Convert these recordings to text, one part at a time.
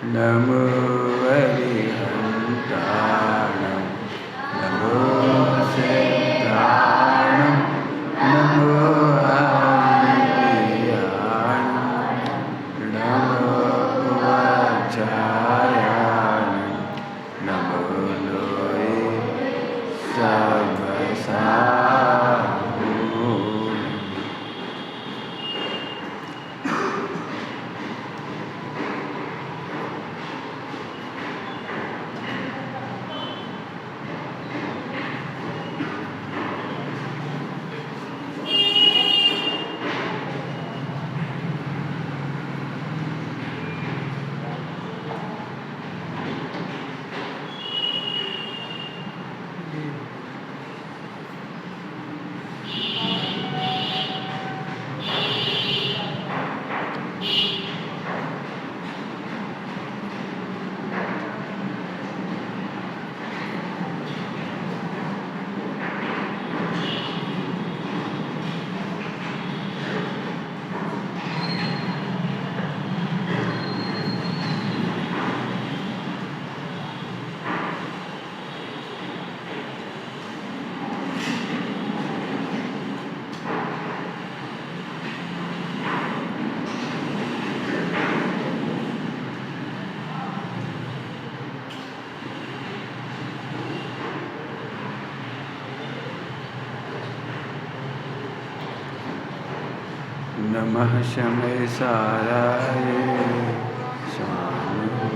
नमो अरिहन्ताणं नमो सिद्धाणं नमो अव्ययाणं नमो वाचायाणं नमो लोये सर्वसाहूणम्। नमः शमयसाराय स्वानुभूत्याशकास्ते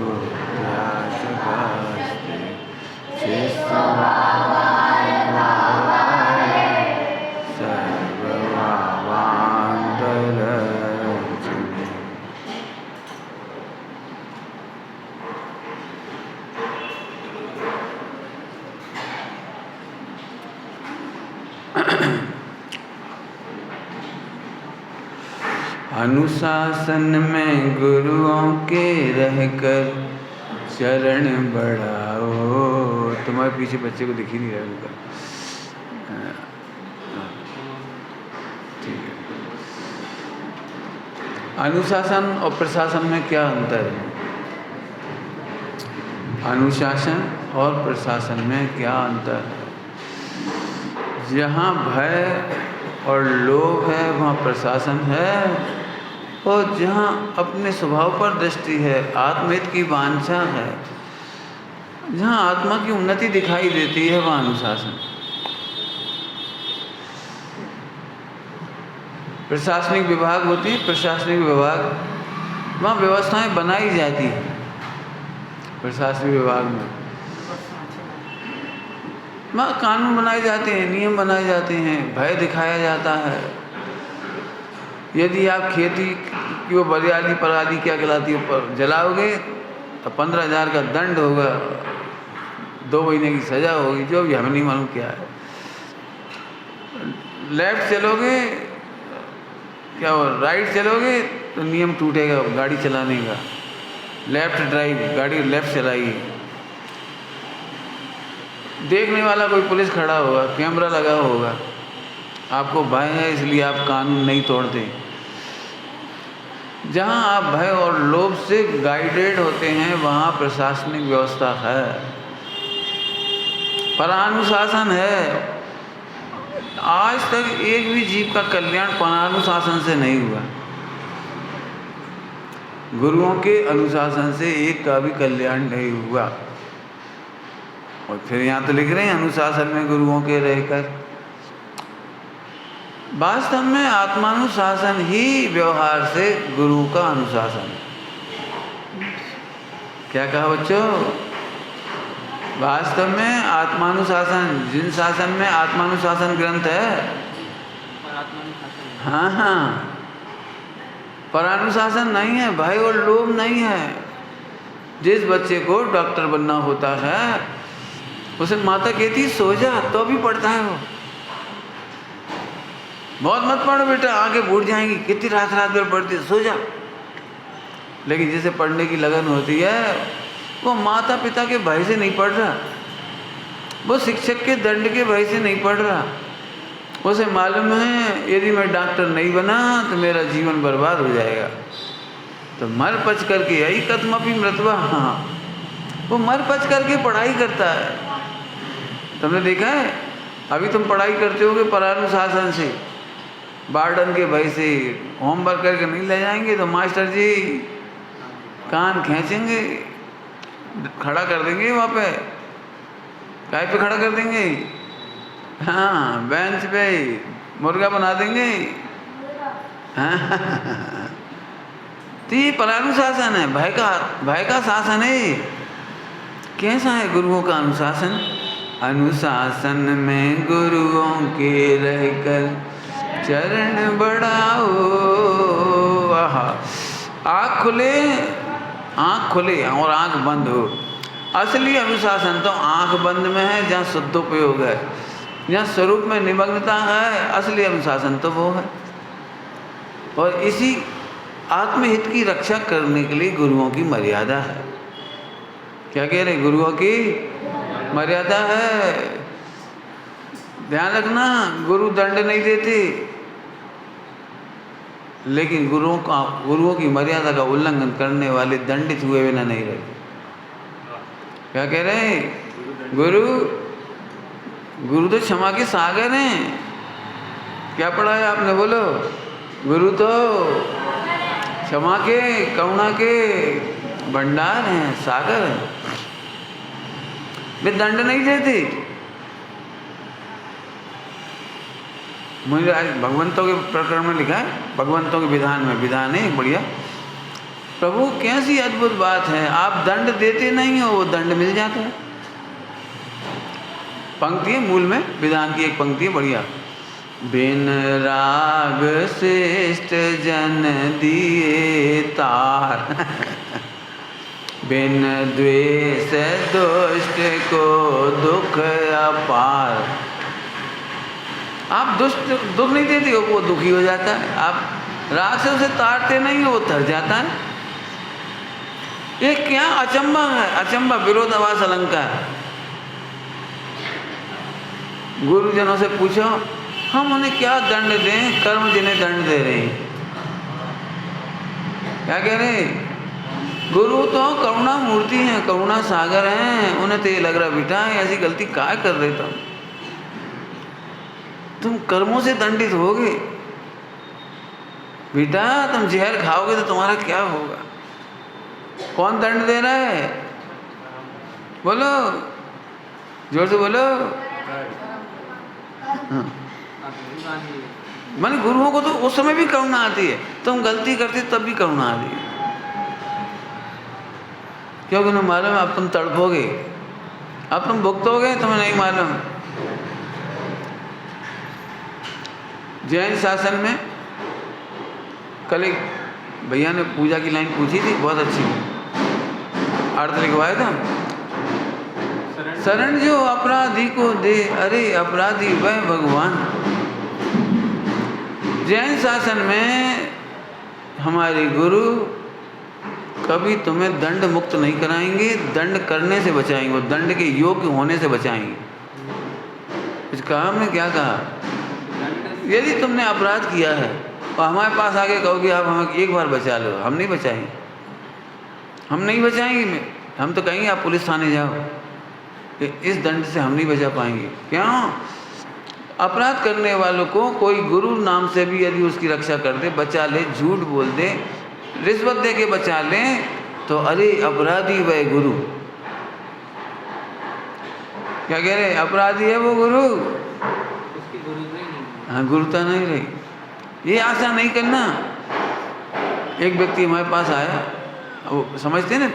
चित्समावाय भावाय सर्वभावान्तरजने। अनुशासन में गुरुओं के रहकर चरण बढ़ाओ। तुम्हारे पीछे बच्चे को दिख ही नहीं रहा उनका। ठीक है। अनुशासन और प्रशासन में क्या अंतर है? अनुशासन और प्रशासन में क्या अंतर है? जहाँ भय और लोभ है वहाँ प्रशासन है, और जहाँ अपने स्वभाव पर दृष्टि है, आत्महित की वांछा है, जहाँ आत्मा की उन्नति दिखाई देती है वहाँ अनुशासन। प्रशासनिक विभाग होती है, प्रशासनिक विभाग वहाँ व्यवस्थाएं बनाई जाती हैं। प्रशासनिक विभाग में वहाँ कानून बनाए जाते हैं, नियम बनाए जाते हैं, भय दिखाया जाता है। यदि आप खेती की वो बरियाली पराली क्या कहलाती है ऊपर जलाओगे तो 15,000 का दंड होगा, 2 महीने की सज़ा होगी, जो भी हमें नहीं मालूम क्या है। लेफ्ट चलोगे क्या हो, राइट चलोगे तो नियम टूटेगा गाड़ी चलाने का। लेफ्ट ड्राइव, गाड़ी लेफ्ट चलाइए। देखने वाला कोई पुलिस खड़ा होगा, कैमरा लगा होगा, आपको भय है इसलिए आप कानून नहीं तोड़ते। जहाँ आप भय और लोभ से गाइडेड होते हैं वहाँ प्रशासनिक व्यवस्था है, परानुशासन है। आज तक एक भी जीव का कल्याण परानुशासन से नहीं हुआ। गुरुओं के अनुशासन से एक का भी कल्याण नहीं हुआ। और फिर यहाँ तो लिख रहे हैं अनुशासन में गुरुओं के रहकर। वास्तव में आत्मानुशासन ही व्यवहार से गुरु का अनुशासन। क्या कहा बच्चों? वास्तव में आत्मानुशासन, जिन शासन में आत्मानुशासन ग्रंथ है, हाँ हाँ, परानुशासन नहीं है, भय और लोभ नहीं है। जिस बच्चे को डॉक्टर बनना होता है उसे माता कहती सो जा, तो भी पढ़ता है वो। बहुत मत पढ़ो बेटा, आगे बूढ़ जाएंगी, कितनी रात रात भर पढ़ती है, सो जा। लेकिन जिसे पढ़ने की लगन होती है वो माता पिता के भय से नहीं पढ़ रहा, वो शिक्षक के दंड के भय से नहीं पढ़ रहा। उसे मालूम है यदि मैं डॉक्टर नहीं बना तो मेरा जीवन बर्बाद हो जाएगा। तो मर पच करके यही कथमपि मृतवा, हाँ, वो मर पच करके पढ़ाई करता है। तुमने देखा है, अभी तुम पढ़ाई करते होगे परानुशासन से, वार्डन के भय से, होमवर्क करके नहीं ले जाएंगे तो मास्टर जी कान खींचेंगे, खड़ा कर देंगे वहाँ पे, काय पे खड़ा कर देंगे, हाँ, बेंच पे मुर्गा बना देंगे। हाँ। तो ये परानुशासन है, भय का शासन है। कैसा है गुरुओं का अनुशासन? अनुशासन में गुरुओं के रहकर चरण बढ़ाओ। आँख खुले और आँख बंद हो। असली अनुशासन तो आँख बंद में है, जहाँ शुद्धोपयोग है, जहाँ स्वरूप में निमग्नता है, असली अनुशासन तो वो है। और इसी आत्महित की रक्षा करने के लिए गुरुओं की मर्यादा है। क्या कह रहे? गुरुओं की मर्यादा है। ध्यान रखना, गुरु दंड नहीं देते, लेकिन गुरुओं की मर्यादा का उल्लंघन करने वाले दंडित हुए बिना नहीं रहते। क्या कह रहे हैं? गुरु तो क्षमा के सागर हैं। क्या पढ़ा है आपने? बोलो। गुरु तो क्षमा के, करुणा के भंडार हैं, सागर हैं। वे दंड नहीं देते। मुझे आज भगवंतों के प्रकरण में लिखा है, भगवंतों के विधान में, विधान है बढ़िया। प्रभु कैसी अद्भुत बात है, आप दंड देते नहीं हो, वो दंड मिल जाता है। पंक्ति है मूल में, विधान की एक पंक्ति है बढ़िया। बिन राग श्रेष्ठ जन दिए तार, बिन द्वेष दुष्ट को दुख अपार। आप दुख नहीं देते हो, वो दुखी हो जाता है। आप राग से उसे तारते नहीं हो, वो तर जाता है। ये क्या अचंबा है? अचंबा, विरोधाभास अलंकार। गुरुजनों से पूछो, हम उन्हें क्या दंड दें? कर्म जिन्हें दंड दे रहे हैं। क्या कह रहे? गुरु तो करुणा मूर्ति हैं, करुणा सागर हैं। उन्हें तो ये लग रहा, बेटा ऐसी गलती क्या कर रहे तुम कर्मों से दंडित होगे। बेटा तुम जहर खाओगे तो तुम्हारा क्या होगा? कौन दंड दे रहा है? बोलो, जोर से बोलो। माने गुरुओं को तो उस समय भी करुणा आती है, तुम गलती करते तब भी करुणा आती है, क्योंकि उन्हें मालूम है अब तुम तड़पोगे, अब तुम भुगतोगे, तुम्हें नहीं मालूम। जैन शासन में कल एक भैया ने पूजा की लाइन पूछी थी, बहुत अच्छी, अर्थ लिखवाया था। शरण जो अपराधी को दे, अरे अपराधी वह भगवान। जैन शासन में हमारे गुरु कभी तुम्हें दंड मुक्त नहीं कराएंगे, दंड करने से बचाएंगे, वो दंड के योग्य होने से बचाएंगे। इस कहा हमने क्या कहा? यदि तुमने अपराध किया है और हमारे पास आके कहोगे आप हमें एक बार बचा लो, हम नहीं बचाएंगे, हम नहीं बचाएंगे। हम तो कहेंगे आप पुलिस थाने जाओ, इस दंड से हम नहीं बचा पाएंगे। क्यों? अपराध करने वालों को कोई गुरु नाम से भी यदि उसकी रक्षा कर दे, बचा ले, झूठ बोल दे, रिश्वत दे के बचा ले, तो अरे अपराधी वह गुरु। क्या कह रहे? अपराधी है वो गुरु, उसकी गुरुता नहीं। हाँ, गुरुता नहीं रही। ये आशा नहीं करना। एक व्यक्ति हमारे पास आया, वो समझते हैं ना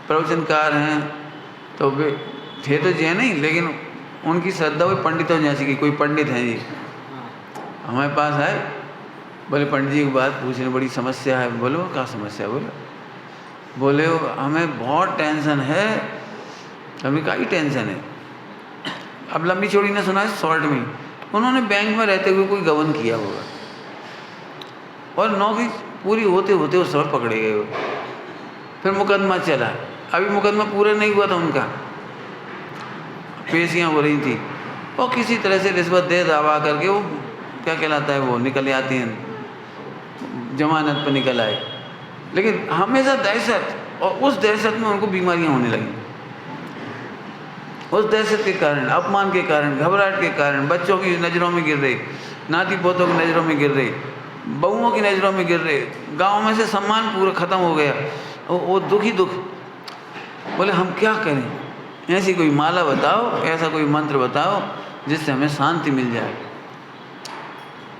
प्रवचनकार हैं, तो वे थे तो जैन नहीं, लेकिन उनकी श्रद्धा हुई पंडितों जैसी की, कोई पंडित हैं जी, हमारे पास आए, बोले पंडित जी की बात पूछने, बड़ी समस्या है। बोलो क्या समस्या? बोले हमें बहुत टेंशन है। हमें क्या ही टेंशन है? अब लंबी चौड़ी ने सुना है, शॉर्ट में उन्होंने बैंक में रहते हुए कोई गबन किया होगा और नौकरी पूरी होते होते उस समय पकड़े गए हो। फिर मुकदमा चला, अभी मुकदमा पूरा नहीं हुआ था, उनका पेशियाँ हो रही थी और किसी तरह से रिश्वत दे दावा करके वो क्या कहलाता है, वो निकल आती हैं, जमानत पर निकल आए। लेकिन हमेशा दहशत, और उस दहशत में उनको बीमारियां होने लगी। उस दहशत के कारण, अपमान के कारण, घबराहट के कारण बच्चों की नज़रों में गिर रहे, नाती पोतों की नज़रों में गिर रहे, बहुओं की नज़रों में गिर रहे, गांव में से सम्मान पूरा ख़त्म हो गया। वो दुख ही दुख। बोले हम क्या करें? ऐसी कोई माला बताओ, ऐसा कोई मंत्र बताओ जिससे हमें शांति मिल जाए।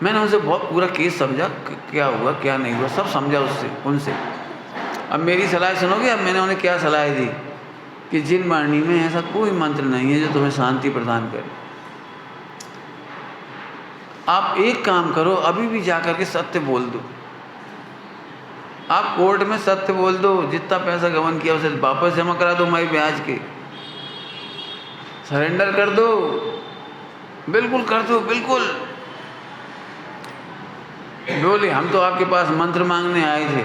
मैंने उनसे बहुत पूरा केस समझा, क्या हुआ क्या नहीं हुआ, सब समझा उनसे। अब मेरी सलाह सुनोगे? अब मैंने उन्हें क्या सलाह दी कि जिन वाणी में ऐसा कोई मंत्र नहीं है जो तुम्हें शांति प्रदान करे। आप एक काम करो, अभी भी जाकर के सत्य बोल दो। आप कोर्ट में सत्य बोल दो, जितना पैसा गबन किया उसे वापस जमा करा दो, माई ब्याज के सरेंडर कर दो, बिल्कुल कर दो, बिल्कुल। बोले हम तो आपके पास मंत्र मांगने आए थे,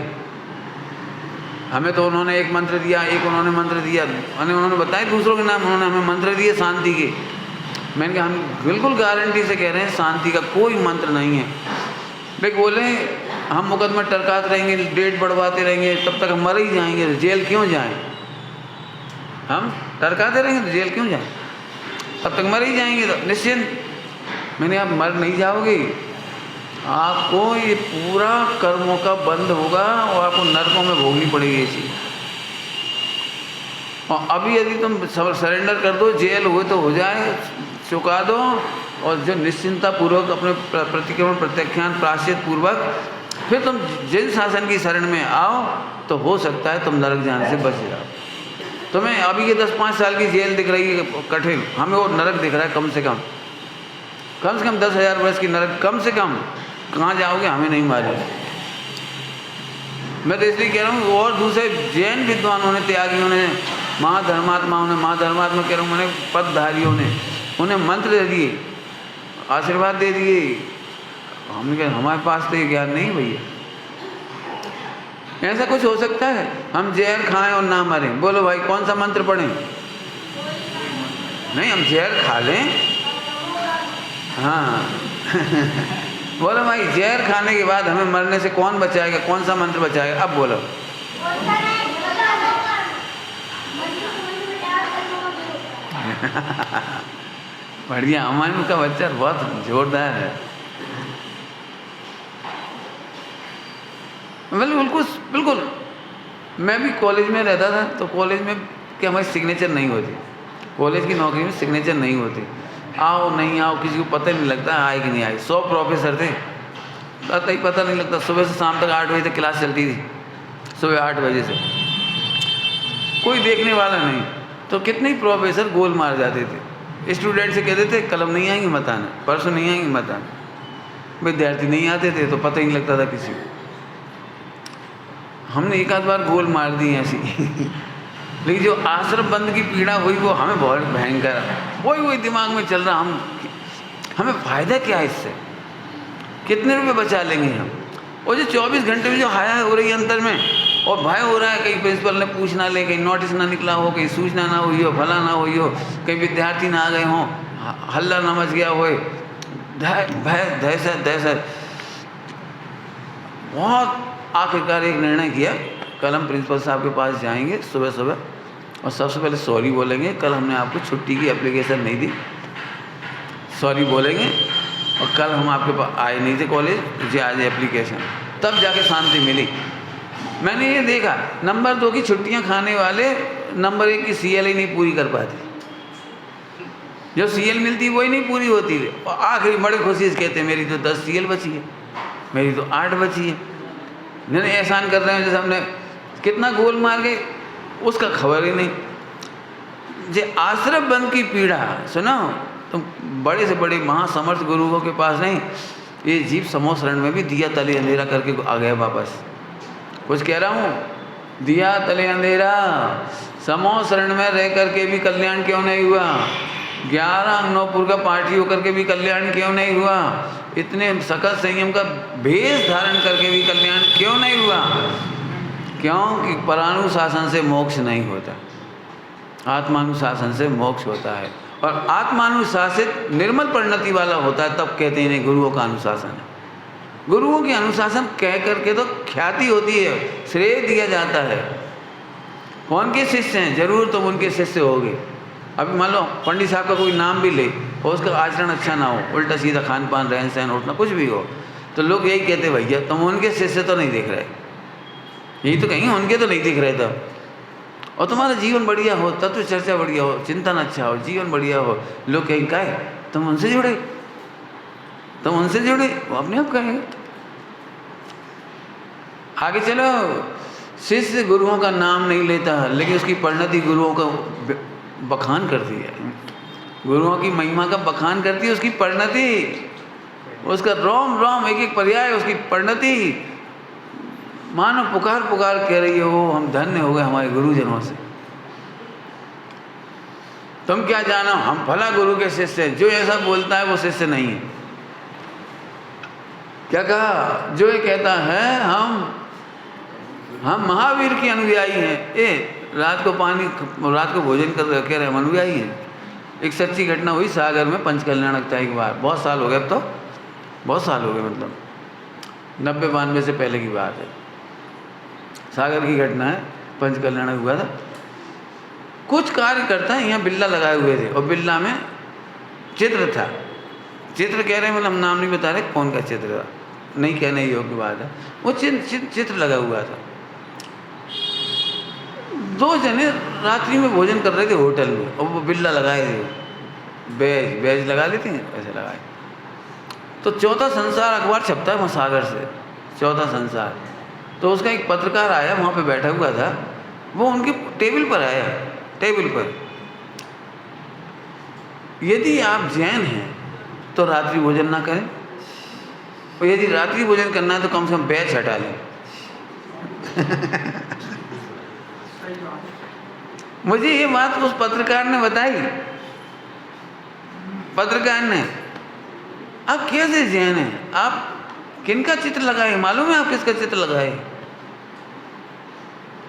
हमें तो उन्होंने एक मंत्र दिया, एक उन्होंने मंत्र दिया, उन्होंने बताए दूसरों के नाम, उन्होंने हमें मंत्र दिए शांति के। मैंने कहा हम बिल्कुल गारंटी से कह रहे हैं शांति का कोई मंत्र नहीं है। लेकिन बोले हम मुकदमा टरकाते रहेंगे, डेट बढ़वाते रहेंगे, तब तक हम मर ही जाएंगे, जेल क्यों जाएं? हम टरकाते रहेंगे तो जेल क्यों जाएं? तब तक मर ही जाएंगे, तो निश्चिंत। मैंने आप मर नहीं जाओगे, आपको ये पूरा कर्मों का बंद होगा और आपको नरकों में भोगनी पड़ेगी ये चीज़। और अभी यदि तुम सरेंडर कर दो, जेल हुए तो हो जाए, चुका दो, और जो निश्चिंता पूर्वक अपने प्रतिक्रमण प्रत्याख्यान प्रायश्चित पूर्वक फिर तुम जिन शासन की शरण में आओ तो हो सकता है तुम नरक जाने से बच जाओ। तुम्हें अभी ये 10-5 साल की जेल दिख रही है कठिन, हमें वो नरक दिख रहा है कम से कम 10,000 वर्ष की नरक, कम से कम। कहाँ जाओगे हमें नहीं मालूम। मैं तो इसलिए कह रहा हूँ, और दूसरे जैन विद्वानों ने, त्यागियों ने, महाधर्मात्माओं ने, महाधर्मात्मा कह रहा हूँ मैंने, पदधारियों ने उन्हें मंत्र दे दिए, आशीर्वाद दे दिए। हमने कहा हमारे पास तो ये ज्ञान नहीं भैया, ऐसा कुछ हो सकता है? हम जहर खाएं और ना मरें? बोलो भाई कौन सा मंत्र पढ़ें? नहीं, हम जहर खा लें, हाँ बोलो भाई जहर खाने के बाद हमें मरने से कौन बचाएगा? कौन सा मंत्र बचाएगा? अब बोलो। बढ़िया, हमारे का बच्चा बहुत जोरदार है। बिल्कुल बिल्कुल। मैं भी कॉलेज में रहता था तो कॉलेज में कि हमारी सिग्नेचर नहीं होती, कॉलेज की नौकरी में सिग्नेचर नहीं होती, आओ नहीं आओ किसी को पता नहीं लगता आए कि नहीं आए। 100 प्रोफेसर थे, पता नहीं लगता। सुबह से शाम तक 8 बजे तक क्लास चलती थी, सुबह 8 बजे से, कोई देखने वाला नहीं। तो कितने ही प्रोफेसर गोल मार जाते थे। स्टूडेंट से कहते थे कल नहीं आएंगे मत आना, परसों नहीं आएंगे मत आना। विद्यार्थी नहीं आते थे तो पता ही नहीं लगता था किसी को। हमने एक आध बार गोल मार दी ऐसी लेकिन जो आश्रम बंद की पीड़ा हुई वो हमें बहुत भयंकर, वही दिमाग में चल रहा, हमें फ़ायदा क्या है इससे? कितने रुपए बचा लेंगे हम? और जो 24 घंटे में जो हाया हो रही है अंतर में, और भय हो रहा है कहीं प्रिंसिपल ने पूछ ना ले, कहीं नोटिस ना निकला हो, कहीं सूचना ना हुई हो, फला ना हुई हो, कहीं विद्यार्थी ना आ गए हों, हल्ला ना मच गया हो, भय दहशत बहुत। आखिरकार एक निर्णय किया, कल हम प्रिंसिपल साहब के पास जाएंगे सुबह सुबह और सबसे पहले सॉरी बोलेंगे, कल हमने आपको छुट्टी की एप्लीकेशन नहीं दी, सॉरी बोलेंगे, और कल हम आपके पास आए नहीं थे कॉलेज, मुझे आज एप्लीकेशन, तब जाके शांति मिली। मैंने ये देखा नंबर 2 की छुट्टियां खाने वाले नंबर 1 की CL ही नहीं पूरी कर पाते, जो CL मिलती वही नहीं पूरी होती है, और आखिरी बड़े खुशी से कहते हैं मेरी तो 10 CL बची है, मेरी तो 8 बची है। नहीं एहसान कर रहे हैं जैसे हमने कितना गोल मार गए, उसका खबर ही नहीं। जे आश्रम बंद की पीड़ा सुनो, तुम बड़े से बड़े महासमर्थ गुरुओं के पास नहीं, ये जीव समूह शरण में भी दिया तले अंधेरा करके आ गए वापस। कुछ कह रहा हूँ, दिया तले अंधेरा, समूह शरण में रह करके भी कल्याण क्यों नहीं हुआ? 11 अंगनौपुर का पाठी होकर के भी कल्याण क्यों नहीं हुआ? इतने सकल संयम का भेष धारण करके भी कल्याण क्यों नहीं हुआ? क्योंकि परानुशासन से मोक्ष नहीं होता, आत्मानुशासन से मोक्ष होता है, और आत्मानुशासित निर्मल परिणति वाला होता है, तब कहते हैं गुरुओं का अनुशासन है। गुरुओं के अनुशासन कह करके तो ख्याति होती है, श्रेय दिया जाता है। कौन के शिष्य हैं? जरूर तुम उनके शिष्य होगे। अभी मान लो पंडित साहब का कोई नाम भी ले और उसका आचरण अच्छा ना हो, उल्टा सीधा खान पान, रहन सहन, उठना, कुछ भी हो, तो लोग यही कहते भैया तुम उनके शिष्य तो नहीं देख रहे, यही तो कहीं उनके तो नहीं दिख रहे तब। और तुम्हारा जीवन बढ़िया हो, तत्व चर्चा बढ़िया हो, चिंतन अच्छा हो, जीवन बढ़िया हो, लोग कहीं कहे तुम उनसे जुड़े, तुम उनसे जुड़े, वो अपने आप कहेंगे। आगे चलो, शिष्य गुरुओं का नाम नहीं लेता लेकिन उसकी परिणति गुरुओं का बखान करती है, गुरुओं की महिमा का बखान करती है, उसकी परिणति, उसका रोम रोम एक एक पर्याय, उसकी परिणति मानो पुकार पुकार कह रही हो हम धन्य हो गए हमारे गुरुजनों से। तुम क्या जानो हम फला गुरु के शिष्य हैं, जो ऐसा बोलता है वो शिष्य नहीं है। क्या कहा? जो ये कहता है हम महावीर के अनुयायी हैं, रात को भोजन कर रहे कह रहे हम अनुयायी हैं। एक सच्ची घटना हुई सागर में पंचकल्याणक था एक बार, बहुत साल हो गए, अब तो बहुत साल हो गए, मतलब 90-92 से पहले की बात है। सागर की घटना है, पंचकल्याणक हुआ था। कुछ कार्यकर्ता यहाँ बिल्ला लगाए हुए थे और बिल्ला में चित्र था, चित्र कह रहे हैं मतलब हम नाम नहीं बता रहे कौन का चित्र था, नहीं कहने योग्य बात है, वो चित्र लगा हुआ था। दो जने रात्रि में भोजन कर रहे थे होटल में और वो बिल्ला लगाए थे, बैज लगा लेते हैं ऐसे लगाए। तो चौथा संसार अखबार छपता है वहाँ सागर से, चौथा संसार, तो उसका एक पत्रकार आया, वहाँ पे बैठा हुआ था, वो उनके टेबल पर आया, टेबल पर, यदि आप जैन हैं तो रात्रि भोजन ना करें, और यदि रात्रि भोजन करना है तो कम से कम बैच हटा लें। मुझे ये बात उस पत्रकार ने बताई, पत्रकार ने, आप कैसे जैन हैं, आप किनका चित्र लगाए, मालूम है आप किसका चित्र लगाए,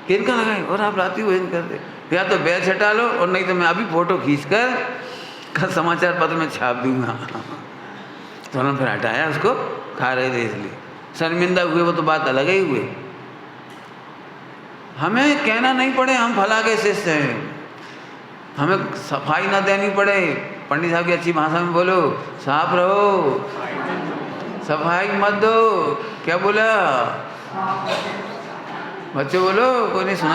किनका लगाए, और आप रात्रि भोजन कर दे, या तो बैच हटा लो और नहीं तो मैं अभी फोटो खींचकर समाचार पत्र में छाप दूंगा। तो उन्होंने फिर हटाया उसको, खा रहे थे इसलिए शर्मिंदा हुए, वो तो बात अलग ही हुई। हमें कहना नहीं पड़े हम फला के शिष्य हैं, हमें सफाई ना देनी पड़े, पंडित साहब की अच्छी भाषा में बोलो, साफ रहो, सफाई मत दो, क्या बोला बच्चों, बोलो, कोई नहीं सुना?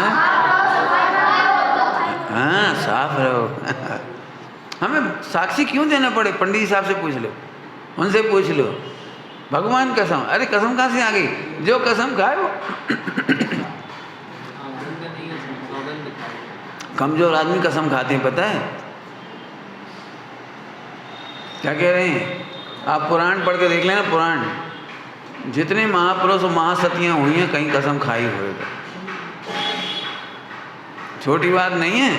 हाँ, साफ रहो। हमें साक्षी क्यों देना पड़े? पंडित साहब से पूछ लो, उनसे पूछ लो, भगवान कसम, अरे कसम कहाँ से आ गई, जो कसम खाए वो। कमजोर आदमी कसम खाते हैं, पता है क्या कह रहे हैं? आप पुराण पढ़ के देख लेना, पुराण, जितने महापुरुष और महासतियाँ हुई हैं कहीं कसम खाई होगा, छोटी बात नहीं है।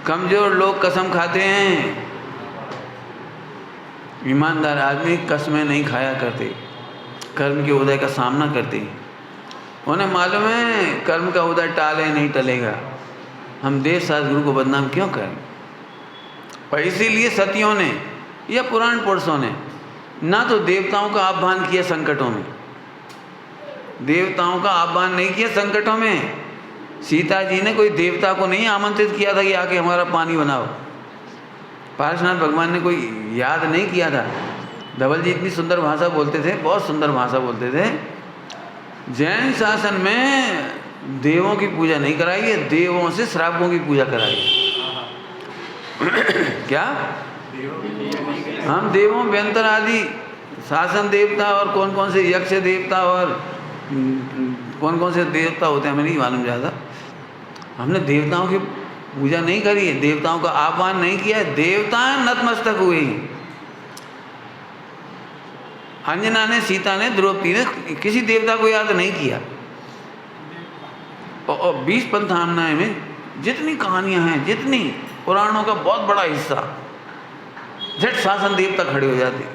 कमजोर लोग कसम खाते हैं, ईमानदार आदमी कसमें नहीं खाया करते, कर्म के उदय का सामना करते हैं, उन्हें मालूम है कर्म का उदय टाले नहीं टलेगा, हम देश सदगुरु को बदनाम क्यों करें? और इसीलिए सतियों ने या पुराण पुरुषों ने ना तो देवताओं का आह्वान किया संकटों में, देवताओं का आह्वान नहीं किया संकटों में। सीता जी ने कोई देवता को नहीं आमंत्रित किया था कि आके हमारा पानी बनाओ, पार्श्वनाथ भगवान ने कोई याद नहीं किया था। धवल जी इतनी सुंदर भाषा बोलते थे, बहुत सुंदर भाषा बोलते थे। जैन शासन में देवों की पूजा नहीं कराई है, देवों से श्रावकों की पूजा कराई। क्या हम देवों व्यंतर आदि शासन देवता और कौन कौन से यक्ष देवता और कौन कौन से देवता होते हैं हमें नहीं मालूम ज़्यादा, हमने देवताओं की पूजा नहीं करी है, देवताओं का आह्वान नहीं किया है, देवता नतमस्तक हुए हैं। अंजना ने, सीता ने, द्रौपदी ने किसी देवता को याद नहीं किया। और 20 पंथामनाएं में जितनी कहानियां हैं, जितनी पुराणों का बहुत बड़ा हिस्सा, झट शासन देवता खड़े हो जाते,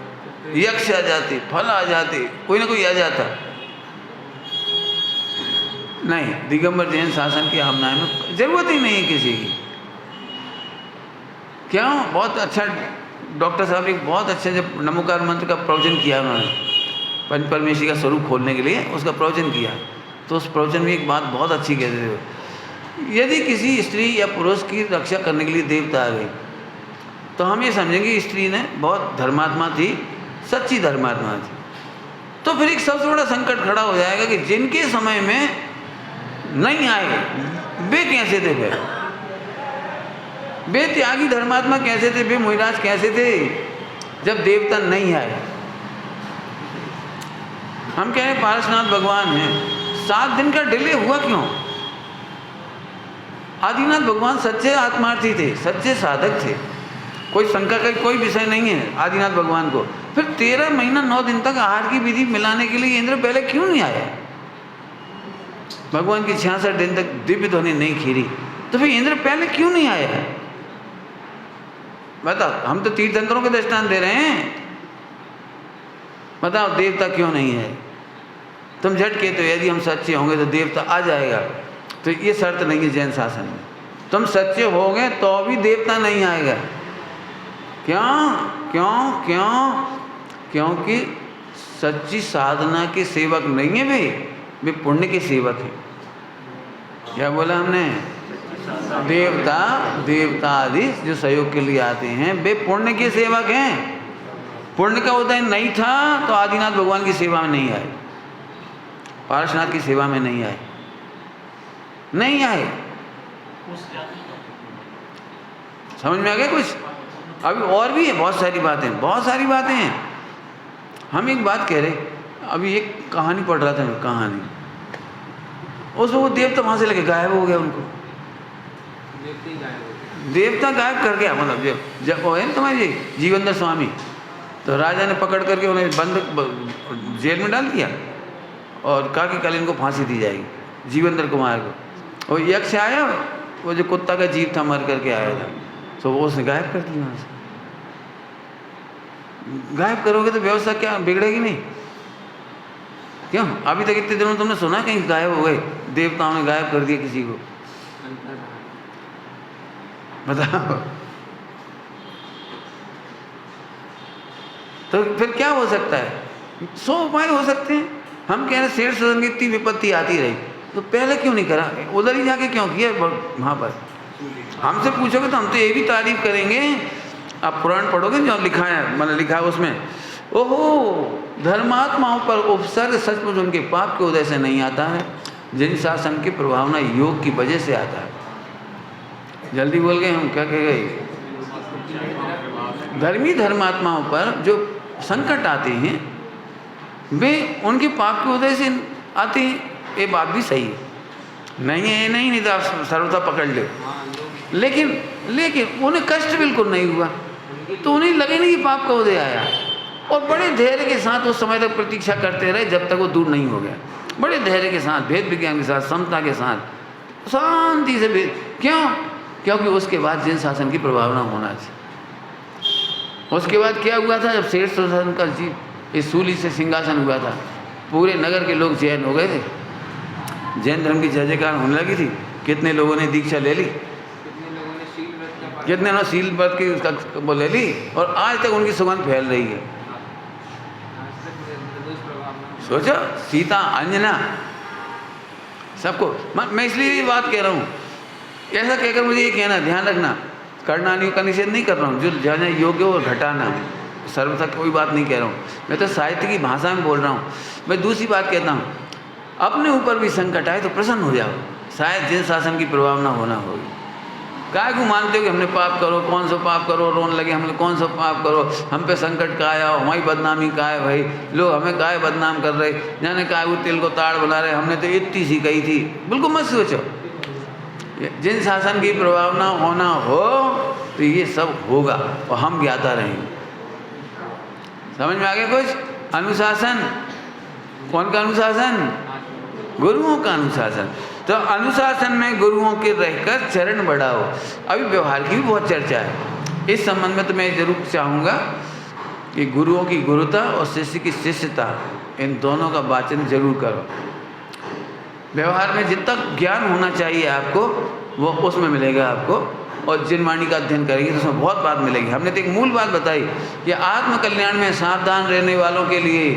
यक्ष आ जाते, फल आ जाते, कोई ना कोई आ जाता। नहीं, दिगंबर जैन शासन की आमनाएं में जरूरत ही नहीं है किसी की। क्यों? बहुत अच्छा डॉक्टर साहब एक बहुत अच्छे जब नमोकार मंत्र का प्रवचन किया उन्होंने, पंच परमेश्वरी का स्वरूप खोलने के लिए उसका प्रवचन किया। तो उस प्रवचन में एक बात बहुत अच्छी कहते थे, यदि किसी स्त्री या पुरुष की रक्षा करने के लिए देवता आ गए तो हम ये समझेंगे स्त्री ने बहुत धर्मात्मा थी, सच्ची धर्मात्मा थी। तो फिर एक सबसे बड़ा संकट खड़ा हो जाएगा कि जिनके समय में नहीं आए वे कैसे थे, फिर वे त्यागी धर्मात्मा कैसे थे, वे मुहिराज कैसे थे जब देवता नहीं आए। हम कह रहे हैं पारसनाथ भगवान हैं, 7 दिन का डिले हुआ क्यों? आदिनाथ भगवान सच्चे आत्मार्थी थे, सच्चे साधक थे, कोई शंका का कोई विषय नहीं है आदिनाथ भगवान को। फिर 13 महीना 9 दिन तक आहार की विधि मिलाने के लिए इंद्र पहले क्यों नहीं आया? भगवान की 66 दिन तक दिव्य ध्वनि नहीं खीरी, तो फिर इंद्र पहले क्यों नहीं आया? बताओ, हम तो तीर्थंकरों के दृष्टांत दे रहे हैं, बताओ देवता क्यों नहीं है? तुम झट कहते हो यदि हम सच्चे होंगे तो देवता आ जाएगा, तो ये शर्त नहीं है जैन शासन में। तुम सच्चे होगे तो भी देवता नहीं आएगा। क्यों क्यों क्यों? क्योंकि सच्ची साधना के सेवक नहीं है वे पुण्य के सेवक हैं। क्या बोला हमने? देवता आदि जो सहयोग के लिए आते हैं वे पुण्य के सेवक हैं। पुण्य का उदय नहीं था तो आदिनाथ भगवान की सेवा में नहीं आए, पारसनाथ की सेवा में नहीं आए, नहीं आए। समझ में आ गया कुछ? अभी और भी है, बहुत सारी बातें हैं। हम एक बात कह रहे, अभी एक कहानी पढ़ रहा था मैं, कहानी उसमें वो देवता वहाँ से लेके गायब हो गया, उनको देवता गायब कर गया। मतलब जब वो है ना तुम्हारे जीवेंद्र स्वामी, तो राजा ने पकड़ करके उन्हें बंद जेल में डाल दिया और कहा कि कल इनको फांसी दी जाएगी, जीवेंद्र कुमार को। और यक्ष आया, वो जो कुत्ता का जीव था मर करके आया था, तो वो उसने गायब कर दिया वहाँ से। गायब करोगे तो व्यवस्था क्या बिगड़ेगी नहीं? क्यों अभी तक इतने दिनों तुमने सुना कहीं गायब हो गए, देवताओं ने गायब कर दिया किसी को? बताओ। तो फिर क्या हो सकता है? 100 उपाय हो सकते हैं। हम कह रहे शेर सदन की इतनी विपत्ति आती रही तो पहले क्यों नहीं करा? उधर ही जाके क्यों किया वहाँ पर? हमसे पूछोगे तो हम तो ये भी तारीफ करेंगे। आप पुराण पढ़ोगे जो लिखा है, मतलब लिखा है उसमें, ओहो धर्मात्माओं पर उपसर्ग सचमुच उनके पाप के उदय से नहीं आता है, जिन शासन की प्रभावना योग की वजह से आता है। जल्दी बोल गए हम, क्या कह गए? धर्मी धर्मात्माओं पर जो संकट आते हैं वे उनके पाप के उदय से आते हैं। ये बात भी सही है, नहीं है ये नहीं तो आप सर्वथा पकड़ लो। लेकिन उन्हें कष्ट बिल्कुल नहीं हुआ, तो उन्हें लगे नहीं कि पाप का उदय आया, और बड़े धैर्य के साथ उस समय तक प्रतीक्षा करते रहे जब तक वो दूर नहीं हो गया। बड़े धैर्य के साथ, भेद विज्ञान के साथ, समता के साथ, शांति से भेद। क्यों? क्योंकि उसके बाद जिन शासन की प्रभावना होना चाहिए। उसके बाद क्या हुआ था? जब शेर शासन का जी इस सूली से सिंहासन हुआ था, पूरे नगर के लोग जैन हो गए थे, जैन धर्म की जय जयकार होने लगी थी। कितने लोगों ने दीक्षा ले ली, कितने ने शील व्रत की उसका वो ले ली, और आज तक उनकी सुगंध फैल रही है। सोचो, सीता, अंजना, सबको। मैं इसलिए ये बात कह रहा हूँ, ऐसा कहकर मुझे ये कहना, ध्यान रखना, करना नहीं का निषेध नहीं कर रहा हूँ, जो जाना योग्य और घटाना, सर्वथा कोई बात नहीं कह रहा हूँ। मैं तो साहित्य की भाषा में बोल रहा हूँ। मैं दूसरी बात कहता हूँ, अपने ऊपर भी संकट आए तो प्रसन्न हो जाओ, शायद जिन शासन की प्रभावना होना होगी। काय को मानते हो कि हमने पाप करो, कौन सा पाप करो, रोन लगे हमने कौन सा पाप करो, हम पे संकट का आया, हमारी बदनामी का है भाई, लोग हमें काय बदनाम कर रहे, जाने काय वो तिल को ताड़ बना रहे, हमने तो इतनी सी कही थी। बिल्कुल मत सोचो, जिन शासन की प्रभावना होना हो तो ये सब होगा और हम ज्ञाता रहेंगे। समझ में आ गया कुछ? अनुशासन, कौन का अनुशासन? गुरुओं का अनुशासन। तो अनुशासन में गुरुओं के रहकर चरण बढ़ाओ। अभी व्यवहार की भी बहुत चर्चा है, इस संबंध में तो मैं जरूर चाहूँगा कि गुरुओं की गुरुता और शिष्य की शिष्यता, इन दोनों का वाचन जरूर करो। व्यवहार में जितना ज्ञान होना चाहिए आपको वो उसमें मिलेगा आपको, और जिन वाणी का अध्ययन करेंगे तो उसमें बहुत बात मिलेगी। हमने तो एक मूल बात बताई कि आत्म कल्याण में सावधान रहने वालों के लिए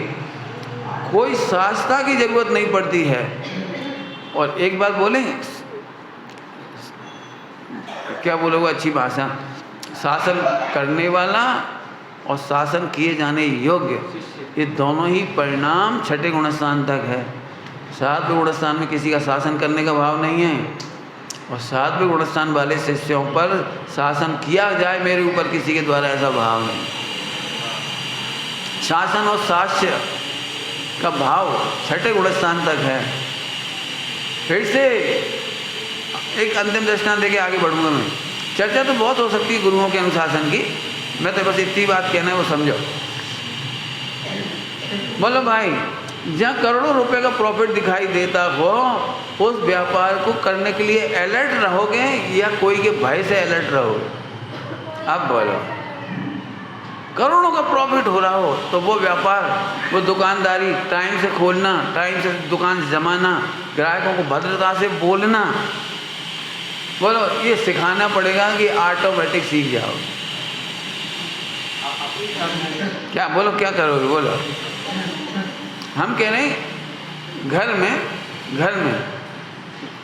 कोई शास्त्रा की जरूरत नहीं पड़ती है। और एक बात बोलें, क्या बोलोगे अच्छी भाषा, शासन करने वाला और शासन किए जाने योग्य, ये दोनों ही परिणाम छठे गुणस्थान तक है। सातवें गुणस्थान में किसी का शासन करने का भाव नहीं है, और सातवें गुणस्थान वाले शिष्यों पर शासन किया जाए मेरे ऊपर किसी के द्वारा, ऐसा भाव नहीं। शासन और शास्य का भाव छठे गुणस्थान तक है। फिर से एक अंतिम दृष्टांत देके आगे बढ़ूंगा मैं। चर्चा तो बहुत हो सकती है गुरुओं के अनुशासन की, मैं तो बस इतनी बात कहना है वो समझो। बोलो भाई, जहाँ करोड़ों रुपए का प्रॉफिट दिखाई देता हो, उस व्यापार को करने के लिए अलर्ट रहोगे या कोई के भय से अलर्ट रहोगे? अब बोलो, करोड़ों का प्रॉफिट हो रहा हो तो वो व्यापार, वो दुकानदारी टाइम से खोलना, टाइम से दुकान जमाना, ग्राहकों को भद्रता से बोलना, बोलो ये सिखाना पड़ेगा कि ऑटोमेटिक सीख जाओ। क्या बोलो, क्या करोगे? बोलो। हम कह रहे हैं घर में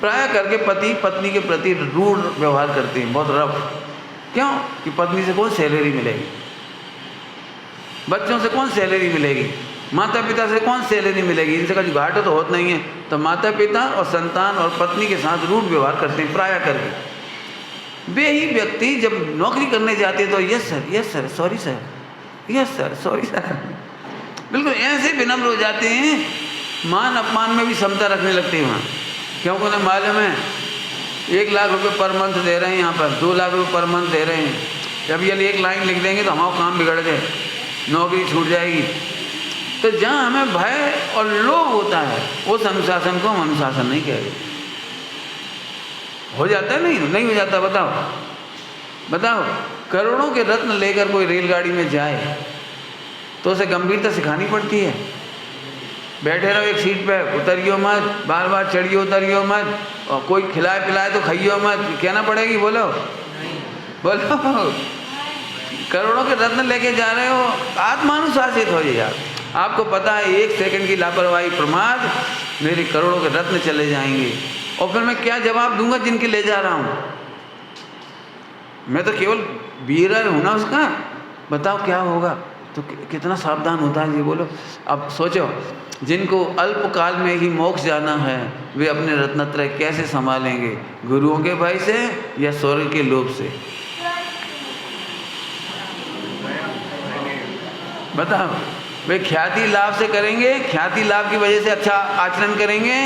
प्राय करके पति पत्नी के प्रति रूड व्यवहार करते हैं, बहुत रफ। क्यों? कि पत्नी से कौन सैलरी मिलेगी, बच्चों से कौन सैलरी मिलेगी, माता पिता से कौन सैलरी मिलेगी, इनसे का घाटा तो होता नहीं है। तो माता पिता और संतान और पत्नी के साथ रूड व्यवहार करते हैं प्राय करके। वे ही व्यक्ति जब नौकरी करने जाते हैं तो yes sir, sorry sir, yes sir, sorry sir, बिल्कुल ऐसे विनम्र हो जाते हैं, मान अपमान में भी समता रखने लगते हैं वहाँ। क्योंकि उन्हें मालूम है 1 लाख रुपए पर मंथ दे रहे हैं, यहाँ पर 2 लाख रुपए पर मंथ दे रहे हैं। जब ये एक लाइन लिख देंगे तो हमारा काम बिगड़ गए, नौकरी छूट जाएगी। तो जहाँ हमें भय और लोभ होता है, उस अनुशासन को हम अनुशासन नहीं कहेंगे। हो जाता है? नहीं हो जाता? बताओ। करोड़ों के रत्न लेकर कोई रेलगाड़ी में जाए तो उसे गंभीरता सिखानी पड़ती है। बैठे रहो एक सीट पे, उतरियो मत, बार बार चढ़ियो उतरियो मत, और कोई खिलाए पिलाए तो खाइयो मत, कहना पड़ेगी? बोलो। करोड़ों के रत्न लेके जा रहे हो, आत्मानुशासित हो यार। आपको पता है 1 सेकंड की लापरवाही, प्रमाद, मेरे करोड़ों के रत्न चले जाएंगे, और फिर मैं क्या जवाब दूंगा जिनके ले जा रहा हूँ? मैं तो केवल बीरर हूँ ना उसका। बताओ क्या होगा? तो कितना सावधान होता है ये, बोलो। अब सोचो, जिनको अल्पकाल में ही मोक्ष जाना है, वे अपने रत्नत्रय कैसे संभालेंगे? गुरुओं के भय से या स्वर्ग के लोभ से? बताओ। वे ख्याति लाभ से करेंगे, ख्याति लाभ की वजह से अच्छा आचरण करेंगे,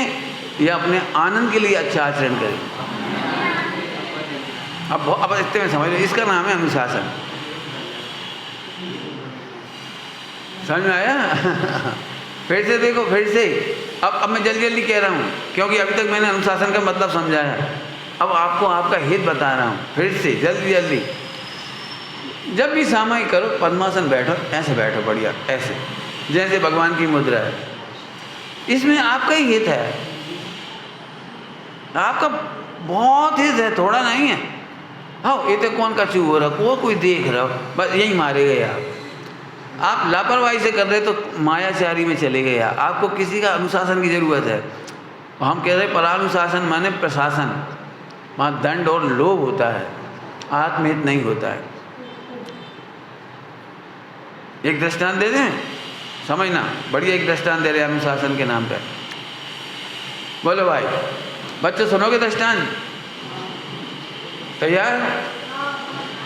या अपने आनंद के लिए अच्छा आचरण करेंगे? अब इतने में समझ लो, इसका नाम है अनुशासन। समझ में आया? फिर से देखो, फिर से। अब मैं जल्दी कह रहा हूँ, क्योंकि अभी तक मैंने अनुशासन का मतलब समझाया। अब आपको आपका हित बता रहा हूँ, फिर से जल्दी। जब भी सामायिक करो, पद्मासन बैठो, ऐसे बैठो, बढ़िया ऐसे, जैसे भगवान की मुद्रा है। इसमें आपका ही हित है, आपका बहुत हित है, थोड़ा नहीं है। हाँ, ये तो कौन का चू हो रहा, कोई देख रहा हो, बस यही मारे गए आप लापरवाही से कर रहे तो मायाचारी में चले गए। आपको किसी का अनुशासन की जरूरत है। हम कह रहे परानुशासन माने प्रशासन, वहाँ दंड और लोभ होता है, आत्महित नहीं होता है। एक दृष्टांत दे दें, समझना, बढ़िया एक दृष्टांत दे रहे अनुशासन के नाम पर। बोलो भाई, बच्चे सुनोगे दृष्टांत? तैयार?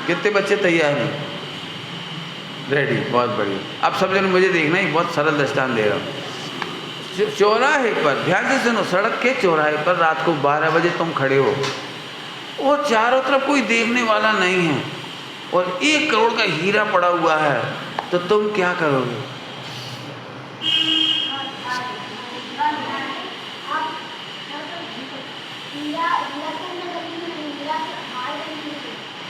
कितने बच्चे तैयार हैं? रेडी, बहुत बढ़िया। अब सब जन मुझे देखना, ही बहुत सरल दृष्टांत दे रहा हूँ। चौराहे पर, ध्यान से सुनो, सड़क के चौराहे पर रात को 12 बजे तुम खड़े हो, और चारों तरफ कोई देखने वाला नहीं है, और 1 करोड़ का हीरा पड़ा हुआ है, तो तुम क्या करोगे?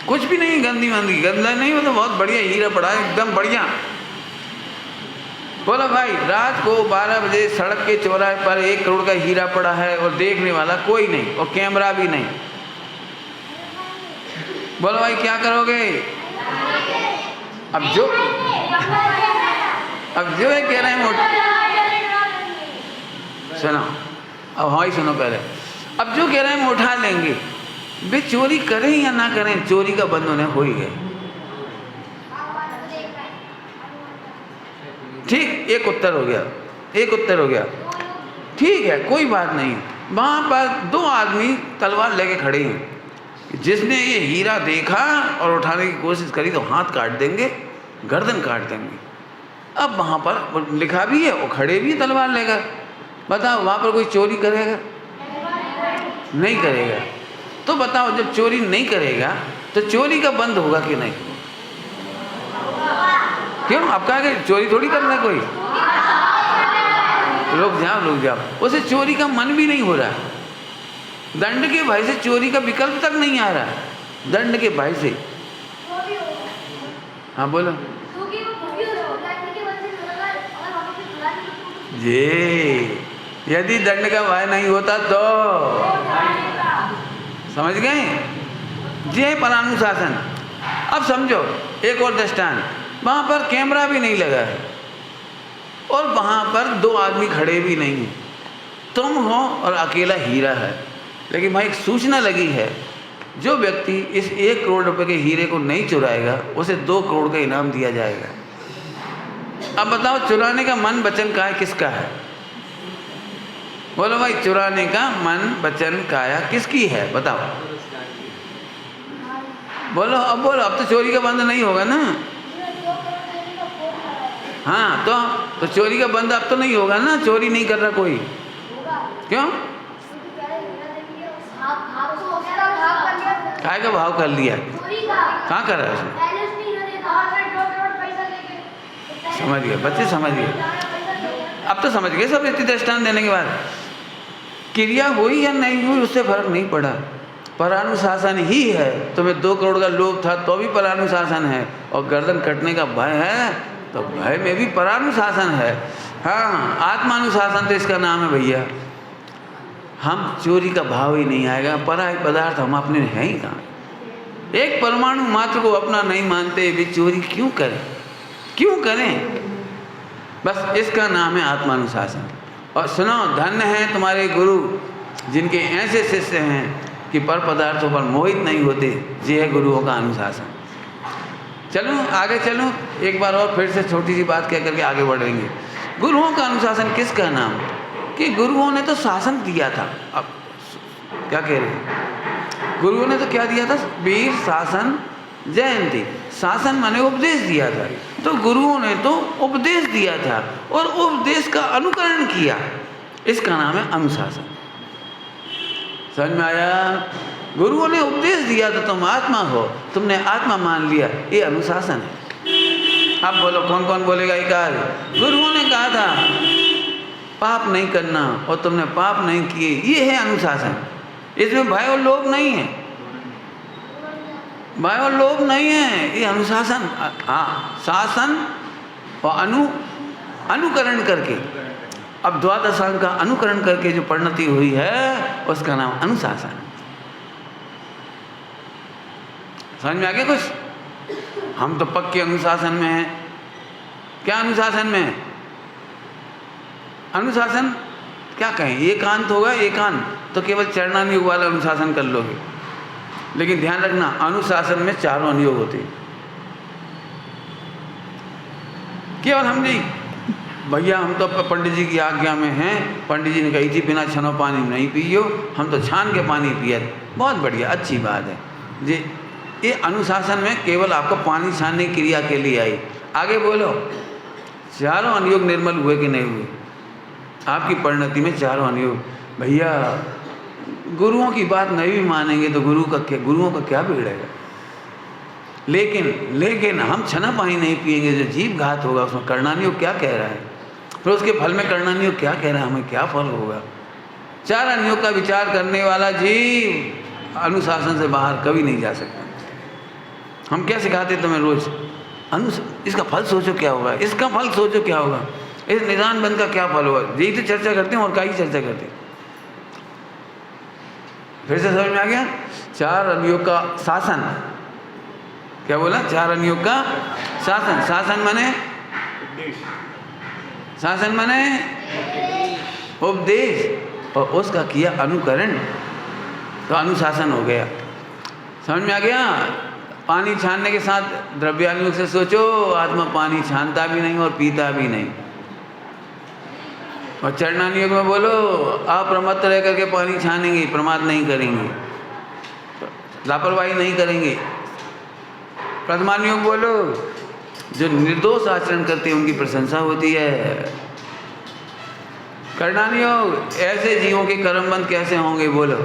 कुछ भी नहीं, गंदा नहीं, मतलब बहुत बढ़िया हीरा पड़ा है, एकदम बढ़िया। बोलो भाई, रात को 12 बजे सड़क के चौराहे पर 1 करोड़ का हीरा पड़ा है, और देखने वाला कोई नहीं, और कैमरा भी नहीं। बोलो भाई, क्या करोगे? अब जो है कह रहे हैं सुनो, अब हमारी सुनो पहले। अब जो कह रहे हैं हम उठा लेंगे, वे चोरी करें या ना करें, चोरी का बंद उन्हें हो ही गया। ठीक, एक उत्तर हो गया, एक उत्तर हो गया। ठीक है, कोई बात नहीं। वहाँ पर दो आदमी तलवार लेके खड़े हैं। जिसने ये हीरा देखा और उठाने की कोशिश करी तो हाथ काट देंगे, गर्दन काट देंगे। अब वहाँ पर लिखा भी है, वो खड़े भी तलवार लेकर। बताओ, वहाँ पर कोई चोरी करेगा? नहीं करेगा। तो बताओ, जब चोरी नहीं करेगा तो चोरी का बंद होगा कि नहीं? क्यों? अब कहा कि चोरी थोड़ी करना कोई। रुक जाओ, उसे चोरी का मन भी नहीं हो रहा। दंड के भय से चोरी का विकल्प तक नहीं आ रहा, दंड के भय से। हाँ बोलो जी। यदि दंड का भय नहीं होता तो समझ गए जी, है परानुशासन। अब समझो एक और दृष्टांत, वहाँ पर कैमरा भी नहीं लगा है और वहाँ पर दो आदमी खड़े भी नहीं हैं, तुम हो और अकेला हीरा है। लेकिन भाई एक सूचना लगी है, जो व्यक्ति इस 1 करोड़ रुपए के हीरे को नहीं चुराएगा उसे 2 करोड़ का इनाम दिया जाएगा। अब बताओ, चुराने का मन वचन काया किसका है? बोलो भाई, चुराने का मन वचन काया किसकी है? बताओ, बोलो, अब बोलो। अब तो चोरी का बंद नहीं होगा ना। हाँ, तो चोरी का बंद अब तो नहीं होगा ना, चोरी नहीं कर रहा कोई। क्यों? काय का भाव कर लिया? कहाँ कर रहा है उसने? समझ गए बच्चे, समझ गए। अब तो समझ गए सब। इतनी दृष्टांत देने के बाद क्रिया हुई या नहीं हुई उससे फर्क नहीं पड़ा, परानुशासन ही है। तुम्हें 2 करोड़ का लोभ था तो भी परानुशासन है, और गर्दन कटने का भय है तो भय में भी परानुशासन है। हाँ, आत्मानुशासन तो इसका नाम है भैया। हम चोरी का भाव ही नहीं आएगा, पराय पदार्थ हम अपने हैं ही कहाँ। एक परमाणु मात्र को अपना नहीं मानते वे चोरी क्यों करें, क्यों करें? बस इसका नाम है आत्मानुशासन। और सुनो, धन्य है तुम्हारे गुरु जिनके ऐसे शिष्य हैं कि पर पदार्थों पर मोहित नहीं होते। ये है गुरुओं का अनुशासन। चलूँ आगे, चलूँ एक बार और फिर से छोटी सी बात कह करके आगे बढ़ेंगे। गुरुओं का अनुशासन किसका नाम? कि गुरुओं ने तो शासन दिया था। अब क्या कह रहे हैं? गुरुओं ने तो क्या दिया था? वीर शासन जयंती। शासन माने उपदेश दिया था। तो गुरुओं ने तो उपदेश दिया था और उपदेश का अनुकरण किया, इसका नाम है अनुशासन। समझ में आया? गुरुओं ने उपदेश दिया तो तुम आत्मा हो, तुमने आत्मा मान लिया, ये अनुशासन है। अब बोलो कौन कौन बोलेगा? एक गुरुओं ने कहा था पाप नहीं करना और तुमने पाप नहीं किए, ये है अनुशासन। इसमें भय और लोभ नहीं है, भय और लोभ नहीं है, ये अनुशासन। हाँ, शासन और अनुकरण करके, अब द्वादशांग का अनुकरण करके जो परिणति हुई है उसका नाम अनुशासन। समझ में आ गया कुछ? हम तो पक्के अनुशासन में हैं। क्या अनुशासन में? अनुशासन क्या कहें, एकांत होगा। एकांत तो केवल चरणानुयोग वाला अनुशासन कर लोगे, लेकिन ध्यान रखना अनुशासन में 4 अनुयोग होते हैं। केवल हम नहीं भैया, हम तो पंडित जी की आज्ञा में हैं, पंडित जी ने कही थी बिना छनो पानी नहीं पियो, हम तो छान के पानी पिए। बहुत बढ़िया, अच्छी बात है जी। ये अनुशासन में केवल आपको पानी छानने की क्रिया के लिए आई। आगे बोलो, 4 अनुयोग निर्मल हुए कि नहीं हुए? आपकी परिणति में 4 अनुयोग। भैया गुरुओं की बात नहीं भी मानेंगे तो गुरुओं का क्या बिगड़ेगा? लेकिन हम छना पानी नहीं पिएंगे, जो जीव घात होगा उसमें कर्णानुयोग क्या कह रहा है, फिर उसके फल में कर्णानुयोग क्या कह रहा है, हमें क्या फल होगा? 4 अनुयोग का विचार करने वाला जीव अनुशासन से बाहर कभी नहीं जा सकता। हम क्या सिखाते तुम्हें रोज? इसका फल सोचो क्या होगा, इसका फल सोचो क्या होगा, इस निदान बंद का क्या फल होगा। यही तो चर्चा करते हैं और क्या ही चर्चा करते हैं। फिर से समझ में आ गया? 4 अनुयोग का शासन। क्या बोला? 4 अनुयोग का शासन। शासन माने उपदेश और उसका किया अनुकरण, तो अनुशासन हो गया। समझ में आ गया? पानी छानने के साथ द्रव्यानुयोग से सोचो, आत्मा पानी छानता भी नहीं और पीता भी नहीं। और चरणानुयोग में बोलो अप्रमत्त रह करके पानी छानेंगे, प्रमाद नहीं करेंगे, लापरवाही नहीं करेंगे। प्रथमानुयोग बोलो जो निर्दोष आचरण करते हैं उनकी प्रशंसा होती है। कर्णानुयोग ऐसे जीवों के कर्मबंध कैसे होंगे, बोलो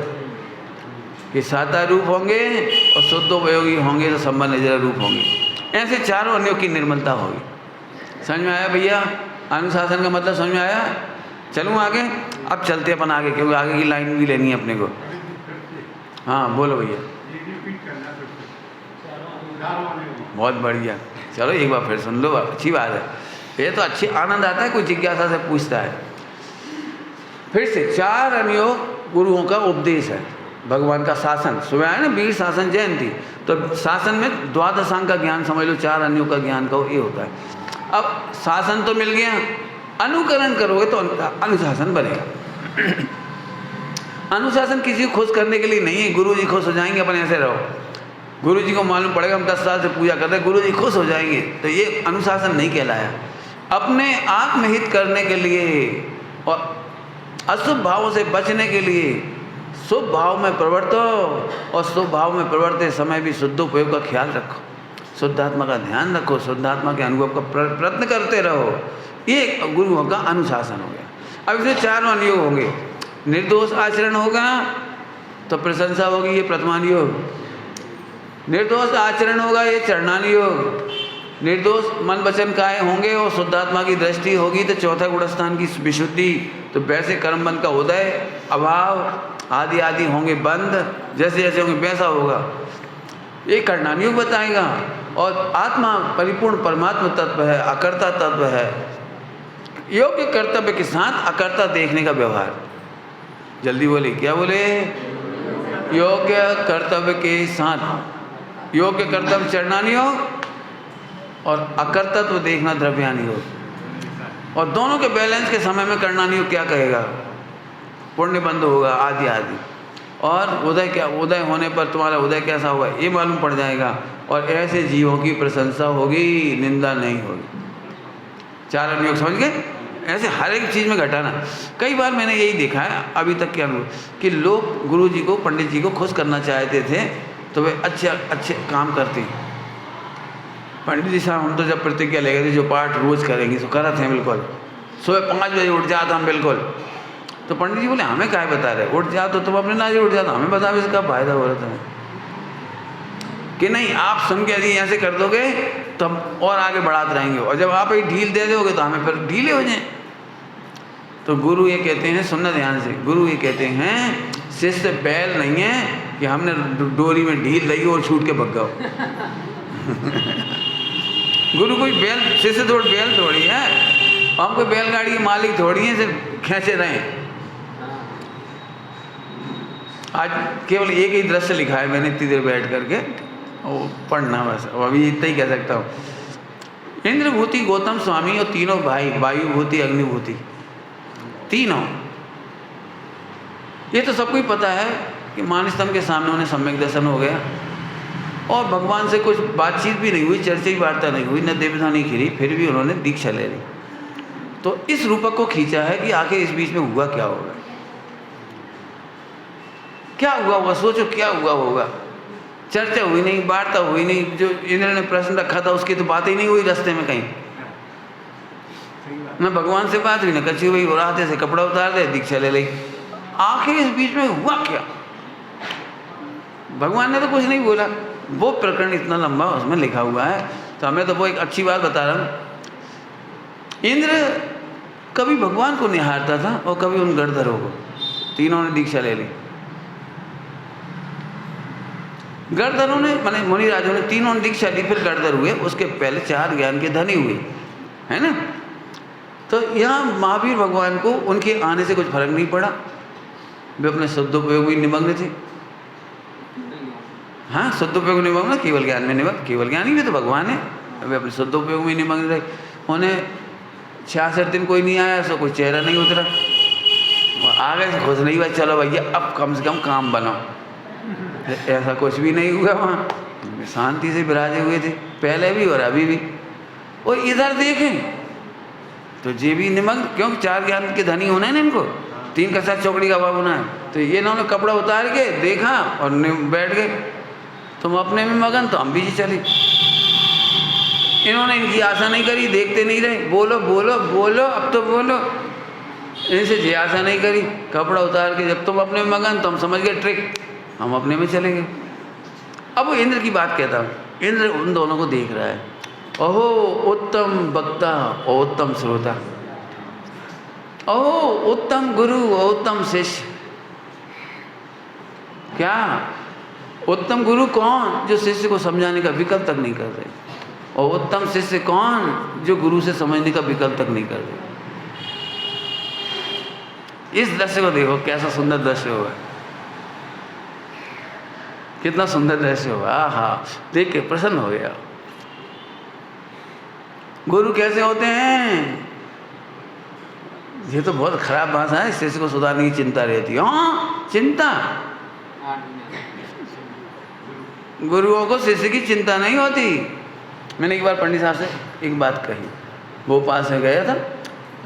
कि साता रूप होंगे और शुद्धोपयोगी होंगे तो संबंध जरा रूप होंगे। ऐसे चारों अन्यों की निर्मलता होगी। समझ में आया भैया? अनुशासन का मतलब समझ में आया? चलूँ आगे? अब चलते अपन आगे, क्योंकि आगे की लाइन भी लेनी है अपने को। हाँ बोलो भैया। बहुत बढ़िया, चलो एक बार फिर सुन लो, अच्छी बात है। ये तो अच्छी आनंद आता है, कोई जिज्ञासा से पूछता है। फिर से चार अनुयोग गुरुओं का उपदेश है, भगवान का शासन। सुबह आए ना वीर शासन जयंती, तो शासन में द्वादशांग का ज्ञान समझ लो, चार अनुयोग का ज्ञान का ये होता है। अब शासन तो मिल गया, अनुकरण करोगे तो अनुशासन बनेगा। अनुशासन किसी को खुश करने के लिए नहीं है, गुरु जी खुश हो जाएंगे अपन ऐसे रहो। गुरु जी को मालूम पड़ेगा हम 10 साल से पूजा कर रहे हैं, गुरु जी खुश हो जाएंगे, तो ये अनुशासन नहीं कहलाया। अपने आत्महित करने के लिए और अशुभ भावों से बचने के लिए शुभ भाव में प्रवर्तो, और शुभ भाव में प्रवर्ते समय भी शुद्धोपयोग का ख्याल रखो, शुद्धात्मा का ध्यान रखो, शुद्धात्मा के अनुभव का प्रयत्न करते रहो। ये गुरुओं का अनुशासन हो गया। अब इसमें चारों अनुयोग होंगे। निर्दोष आचरण होगा तो प्रशंसा होगी, ये प्रथमानुयोग। निर्दोष आचरण होगा, ये चरणानुयोग। निर्दोष मन वचन काय होंगे और शुद्धात्मा की दृष्टि होगी तो चौथा गुणस्थान की विशुद्धि। तो वैसे कर्मबंध का उदय, अभाव आदि आदि होंगे बंद, जैसे जैसे होंगे वैसा होगा, ये कर्णानुयोग बताएगा। और आत्मा परिपूर्ण परमात्मा तत्व है, अकर्ता तत्व है। योग्य कर्तव्य के साथ अकर्ता देखने का व्यवहार। जल्दी बोले, क्या बोले? योग्य कर्तव्य के साथ, योग्य कर्तव्य चरणानुयोग और अकर्तत्व देखना द्रव्यानुयोग। और दोनों के बैलेंस के समय में कर्णानुयोग क्या कहेगा? पुण्य बंध होगा आदि आदि। और उदय क्या, उदय होने पर तुम्हारा उदय कैसा होगा ये मालूम पड़ जाएगा। और ऐसे जीवों की प्रशंसा होगी, निंदा नहीं होगी। चार अनुयोग समझ गए? ऐसे हर एक चीज़ में घटाना। कई बार मैंने यही देखा है अभी तक के अनुभव कि लोग गुरु जी को, पंडित जी को खुश करना चाहते थे तो वे अच्छे अच्छे काम करते। पंडित जी साहब हम तो जब प्रतिज्ञा ले गए थे जो पाठ रोज़ करेंगे तो करत हैं बिल्कुल, सुबह 5 बजे उठ जाता हम बिल्कुल। तो पंडित जी बोले हमें क्या बता रहे, उठ जाओ तो तुम अपने नाजी उठ जाता, हमें बता इसका फायदा हो रहा था कि नहीं, आप सुन के यदि ऐसे कर दोगे तो हम और आगे बढ़ाते रहेंगे, और जब आप ही ढील दे दोगे तो हमें फिर ढीले हो जाएं। तो गुरु ये कहते हैं, सुनना ध्यान से, गुरु ये कहते हैं शिष्य बैल नहीं है कि हमने डोरी में ढील दी और छूट के भग गए। गुरु कोई बैल, शिष्य थोड़ी बैल थोड़ी है, हम कोई बैलगाड़ी के मालिक थोड़ी हैं सिर्फ खींचे रहें। आज केवल एक ही दृश्य लिखा है मैंने इतनी देर बैठ करके, वो पढ़ना बस, अभी इतना ही कह सकता हूँ। इंद्रभूति, गौतम स्वामी और तीनों भाई, वायुभूति, अग्निभूति, तीनों, ये तो सबको ही पता है कि मानस्तंभ के सामने उन्हें सम्यक दर्शन हो गया और भगवान से कुछ बातचीत भी नहीं हुई, चर्चा की वार्ता नहीं हुई, न देवता नहीं खिली, फिर भी उन्होंने दीक्षा ले ली। तो इस रूपक को खींचा है कि आखिर इस बीच में हुआ क्या होगा, क्या हुआ होगा, सोचो क्या हुआ होगा। चर्चा हुई नहीं, वार्ता हुई नहीं, जो इंद्र ने प्रश्न रखा था उसकी तो बात ही नहीं हुई रास्ते में कहीं, न भगवान से बात हुई, न कच्ची हुई, और हाथे से कपड़ा उतार दे, दीक्षा ले ली। आखिर इस बीच में हुआ क्या? भगवान ने तो कुछ नहीं बोला, वो प्रकरण इतना लंबा उसमें लिखा हुआ है। तो हमें तो वो एक अच्छी बात बता रहा हूँ। इंद्र कभी भगवान को निहारता था और कभी उन गणधरों को, तीनों ने दीक्षा ले ली। गणधरों ने, माने मुनि राजों ने, तीनों ने दीक्षा ली, फिर गणधर हुए, उसके पहले 4 ज्ञान के धनी हुए, है ना। तो यहाँ महावीर भगवान को उनके आने से कुछ फर्क नहीं पड़ा, वे अपने शुद्धोपयोग में निमग्न थे। हाँ, शुद्धोपयोग में निमग्न, केवल ज्ञान में निमग्न, केवल ज्ञानी में तो भगवान है, वे अपने शुद्धोपयोग में निमग्न रहे। उन्हें 66 दिन कोई नहीं आया, सो कोई चेहरा नहीं उतरा, आगे से खुश नहीं हुआ, चलो भैया अब कम से कम काम बनाओ। ऐसा कुछ भी नहीं हुआ वहाँ, शांति से विराजे हुए थे पहले भी और अभी भी। और इधर देखें तो जे भी निमग्न, क्योंकि 4 ज्ञान के धनी होना है ना इनको, 3 कसा चौकड़ी का अभाव होना है। तो ये इन्होंने कपड़ा उतार के देखा और बैठ गए, तुम अपने में मगन तो हम भी चले। इन्होंने इनकी आशा नहीं करी, देखते नहीं रहे, बोलो बोलो बोलो अब तो बोलो, इनसे जे आशा नहीं करी। कपड़ा उतार के जब तुम अपने में मगन तो हम समझ गए ट्रिक, हम अपने में चले गए। अब वो इंद्र की बात कहता हूँ, इंद्र उन दोनों को देख रहा है, ओहो उत्तम वक्ता और उत्तम श्रोता, ओहो उत्तम गुरु और उत्तम शिष्य। क्या उत्तम गुरु कौन? जो शिष्य को समझाने का विकल्प तक नहीं कर रहे, और उत्तम शिष्य कौन? जो गुरु से समझने का विकल्प तक नहीं कर रहे। इस दृश्य को देखो, कैसा सुंदर दृश्य होगा, कितना सुंदर दृश्य होगा। आहा, देख के प्रसन्न हो गया। गुरु कैसे होते हैं? ये तो बहुत खराब भाषा है, शिष्य को सुधारने की चिंता रहती है। हाँ, चिंता, गुरुओं को शिष्य की चिंता नहीं होती। मैंने एक बार पंडित साहब से एक बात कही, भोपाल से गया था,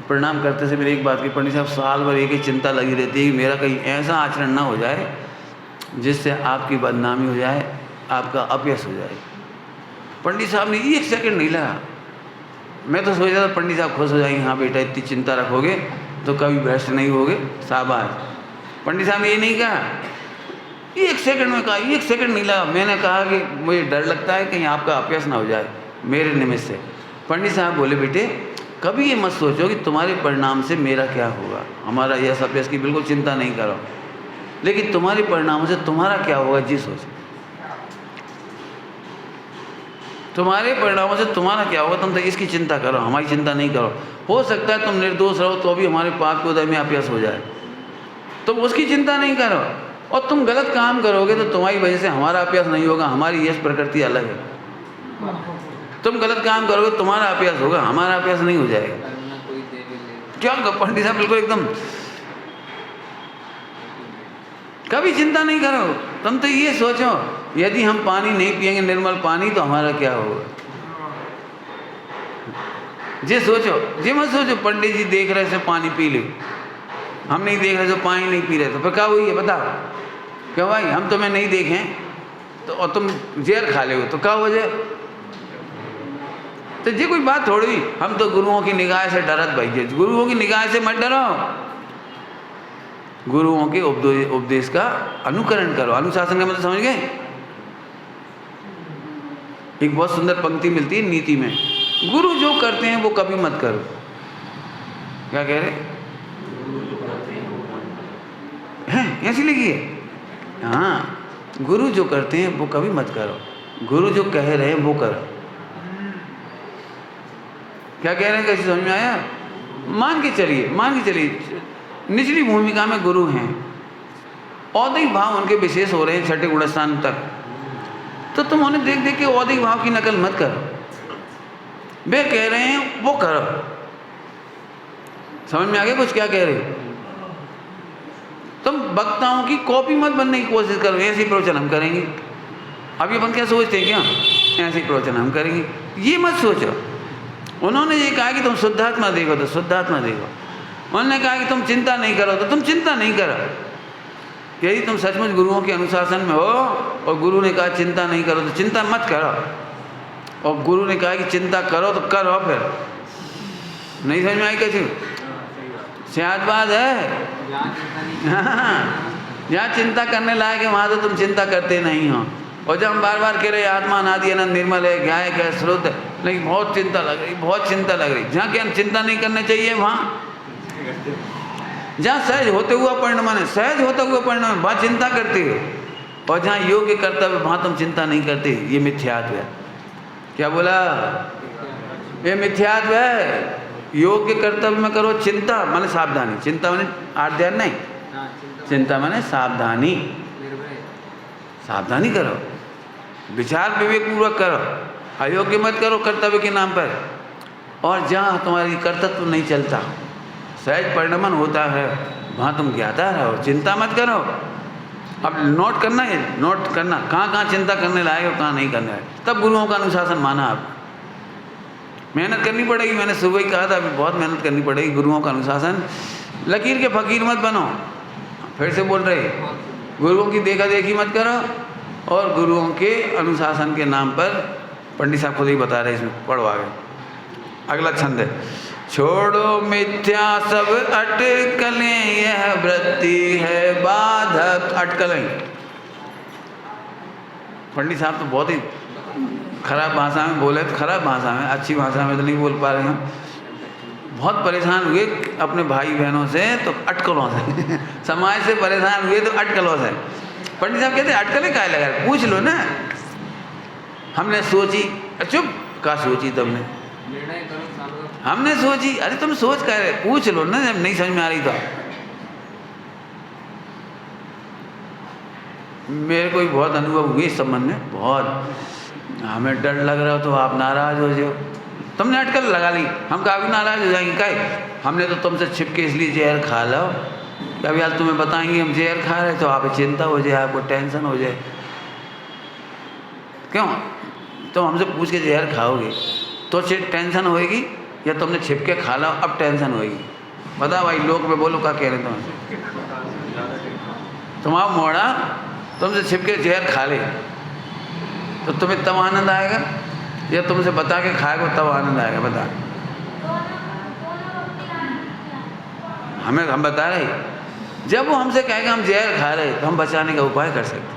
प्रणाम करते से मेरी एक बात की, पंडित साहब साल भर एक ही चिंता लगी रहती है कि मेरा कहीं ऐसा आचरण ना हो जाए जिससे आपकी बदनामी हो जाए, आपका अपयश हो जाए। पंडित साहब ने 1 सेकंड नहीं लगा। मैं तो सोच रहा था पंडित साहब खुश हो जाएंगे, हाँ बेटा इतनी चिंता रखोगे तो कभी भ्रष्ट नहीं होगे, शाबाश। पंडित साहब ने ये नहीं कहा, 1 सेकंड में कहा, 1 सेकंड नहीं लगा। मैंने कहा कि मुझे डर लगता है कहीं आपका अपयश ना हो जाए मेरे निमित्त से। पंडित साहब बोले, बेटे कभी ये मत सोचो कि तुम्हारे परिणाम से मेरा क्या होगा, हमारा यह अपयश की बिल्कुल चिंता नहीं करो, लेकिन तुम्हारे परिणामों से तुम्हारा क्या होगा जी सोचो। तुम्हारे परिणामों से तुम्हारा क्या होगा, तुम तो इसकी चिंता करो, हमारी चिंता नहीं करो। हो सकता है तुम निर्दोष रहो तो भी हमारे पाप के उदय में अपयश हो जाए, तुम उसकी चिंता नहीं करो। और तुम गलत काम करोगे तो तुम्हारी वजह से हमारा अपयश नहीं होगा, हमारी यश प्रकृति अलग है। तुम गलत काम करोगे तुम्हारा अपयश होगा, हमारा अपयश नहीं हो जाएगा। क्या पंडित साहब बिल्कुल एकदम, कभी चिंता नहीं करो। तुम तो ये सोचो यदि हम पानी नहीं पिएंगे निर्मल पानी तो हमारा क्या होगा, ये सोचो। ये मत सोचो पंडित जी देख रहे से पानी पी ले, हम नहीं देख रहे तो पानी नहीं पी रहे, तो फिर क्या हुई है बताओ। क्यों भाई, हम तुम्हें नहीं देखें तो और तुम जहर खा ले तो क्या हो जाए। तो ये कोई बात थोड़ी, हम तो गुरुओं की निगाह से डरत भाई, गुरुओं की निगाह से मत डरो, गुरुओं के उपदेश का अनुकरण करो। अनुशासन का मतलब समझ गए? एक बहुत सुंदर पंक्ति मिलती है नीति में, गुरु जो करते हैं वो कभी मत करो। क्या कह रहे हैं? ऐसी लिखी है, हाँ, गुरु जो करते हैं वो कभी मत करो, गुरु जो कह रहे हैं वो करो। क्या कह रहे हैं, कैसे समझ में आया? मान के चलिए निचली भूमिका में गुरु हैं, औदिक भाव उनके विशेष हो रहे हैं 6ठे गुणस्थान तक, तो तुम उन्हें देख देख के औदिक भाव की नकल मत करो, वे कह रहे हैं वो करो। समझ में आ गया कुछ क्या कह रहे? तुम वक्ताओं की कॉपी मत बनने की कोशिश करो, ऐसे ही प्रवचन हम करेंगे। अभी अपन क्या सोचते हैं, क्या ऐसे ही प्रवचन हम करेंगे, ये मत सोचो। उन्होंने ये कहा कि तुम शुद्धात्मा देखो तो शुद्धात्मा देखो, उन्होंने कहा कि तुम चिंता नहीं करो तो तुम चिंता नहीं करो। यदि तुम सचमुच गुरुओं के अनुशासन में हो और गुरु ने कहा चिंता नहीं करो तो चिंता मत करो, और गुरु ने कहा कि चिंता करो तो करो। फिर नहीं समझ में आई कैसी सियादबाद है? जहाँ चिंता करने लायक है वहाँ तो तुम चिंता करते नहीं हो, और जब हम बार बार कह रहे आत्मा अनादि अनंत निर्मल है, गायक है, स्रोत है, लेकिन बहुत चिंता लग रही, बहुत चिंता लग रही। जहाँ क्या चिंता नहीं करना चाहिए वहाँ, जहाँ सहज होते हुआ परिणाम है, सहज होता हुआ परिणाम वहाँ चिंता करते हो, और जहाँ योग्य कर्तव्य वहाँ तुम चिंता नहीं करते। ये मिथ्यात्व है। क्या बोला? ये मिथ्यात्व है। योग्य कर्तव्य में करो चिंता, माने सावधानी, चिंता माने आध्यान नहीं, चिंता माने सावधानी, सावधानी करो, विचार विवेक पूर्वक करो, अयोग्य मत करो कर्तव्य के नाम पर। और जहाँ तुम्हारी कर्तव्य नहीं चलता, सहज परिणमन होता है, वहाँ तुम ज्ञाता रहो, चिंता मत करो। अब नोट करना है, नोट करना कहाँ कहाँ चिंता करने लायक और कहाँ नहीं करने लायक, तब गुरुओं का अनुशासन माना। आप मेहनत करनी पड़ेगी, मैंने सुबह ही कहा था, अभी बहुत मेहनत करनी पड़ेगी। गुरुओं का अनुशासन, लकीर के फकीर मत बनो। फिर से बोल रहे, गुरुओं की देखा देखी मत करो, और गुरुओं के अनुशासन के नाम पर पंडित साहब खुद ही बता रहे, इसमें पढ़ो आगे। अगला छंद है, छोड़ो मिथ्या सब अटकलें, यह वृत्ति है बाधक। अटकलें, पंडित साहब तो बहुत ही खराब भाषा में बोले, तो खराब भाषा में, अच्छी भाषा में तो नहीं बोल पा रहे हैं। बहुत परेशान हुए अपने भाई बहनों से तो अटकलों से समाज से परेशान हुए तो अटकलों से। पंडित साहब कहते अटकलें काहे लगा, पूछ लो ना। हमने सोची, चुप का सोची तुमने, हमने सोची, अरे तुम सोच कर रहे, पूछ लो ना, जब नहीं समझ में आ रही तो। मेरे को बहुत अनुभव हुए इस संबंध में, बहुत हमें डर लग रहा हो तो आप नाराज हो जाओ, तुमने अटकल लगा ली, हम काफ़ी नाराज हो जाएंगे। काहे, हमने तो तुमसे छिपके इसलिए जहर खा लो, कभी आज तुम्हें बताएंगे हम जहर खा रहे तो आप चिंता हो जाए, आपको टेंशन हो जाए। क्यों, तुम हमसे पूछ के जहर खाओगे तो टेंशन होएगी, या तुमने छिपके खा लो अब टेंशन होएगी? बताओ भाई, लोग में बोलो क्या कह रहे तुमसे। तुम्हारा मोड़ा तुमसे छिपके जहर खा ले तो तुम्हें तब आनंद आएगा, या तुमसे बता के खाएगा तब आनंद आएगा? बता। हम बता रहे, जब वो हमसे कहेगा हम जहर खा रहे तो हम बचाने का उपाय कर सकते।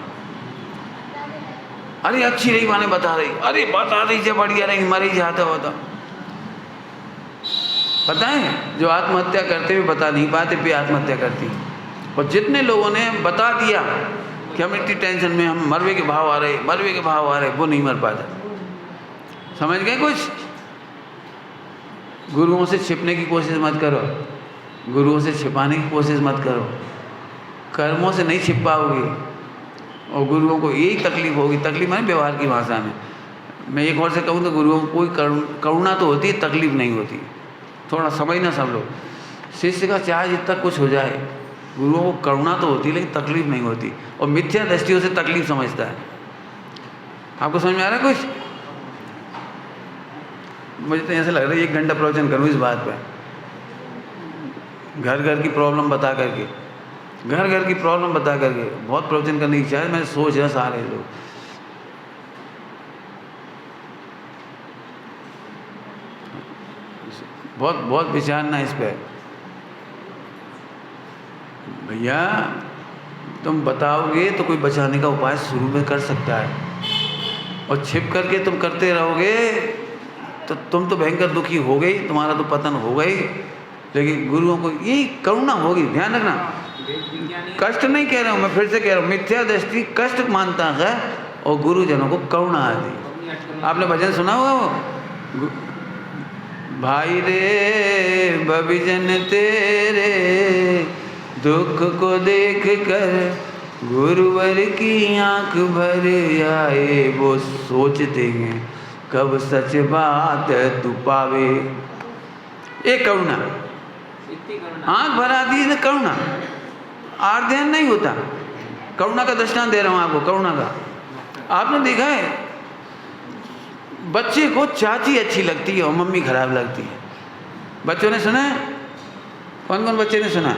अरे अच्छी रही माने बता रही, अरे बता रही जब बढ़िया रही, मर ही जाता होता। पता है, जो आत्महत्या करते हुए बता नहीं पाते भी आत्महत्या करती। और जितने लोगों ने बता दिया कि हम इतनी टेंशन में, हम मरवे के भाव आ रहे, मरवे के भाव आ रहे, वो नहीं मर पाता। समझ गए कुछ? गुरुओं से छिपने की कोशिश मत करो, गुरुओं से छिपाने की कोशिश मत करो, कर्मों से नहीं छिप पाओगे और गुरुओं को यही तकलीफ होगी। तकलीफ है व्यवहार की भाषा में। मैं एक और से कहूँ तो गुरुओं को कोई करुणा तो होती है, तकलीफ नहीं होती। थोड़ा समझना सब लोग, शिष्य का चाहे जितना कुछ हो जाए, गुरुओं को करुणा तो होती है लेकिन तकलीफ नहीं होती, और मिथ्या दृष्टियों से तकलीफ समझता है। आपको समझ में आ रहा है कुछ? मुझे तो ऐसा लग रहा है 1 घंटा प्रवचन करूँ इस बात पे, घर घर की प्रॉब्लम बता करके, घर घर की प्रॉब्लम बता करके बहुत प्रवचन करने की इच्छा है। मैं सोच रहा सारे लोग, बहुत बहुत विचारना इस पे। भैया तुम बताओगे तो कोई बचाने का उपाय शुरू में कर सकता है, और छिप करके तुम करते रहोगे तो तुम तो भयंकर दुखी हो गई, तुम्हारा तो पतन हो गई। लेकिन गुरुओं को यही करुणा होगी, ध्यान रखना। कष्ट नहीं कह रहा हूँ मैं, फिर से कह रहा हूँ, मिथ्या दृष्टि कष्ट मानता है और गुरुजनों को करुणा आती। आपने भजन सुना होगा वो, भाई रे भविजन तेरे दुख को देख कर गुरुवर की आंख भर आए, वो सोचते हैं कब सच बात तू पावे। एक करुणा, आंख भर आती है करुणा, आर्ध्यन नहीं होता। करुणा का दृष्टांत दे रहा हूँ आपको, करुणा का। आपने देखा है बच्चे को चाची अच्छी लगती है और मम्मी खराब लगती है। बच्चों ने सुना है? कौन कौन बच्चे ने सुना?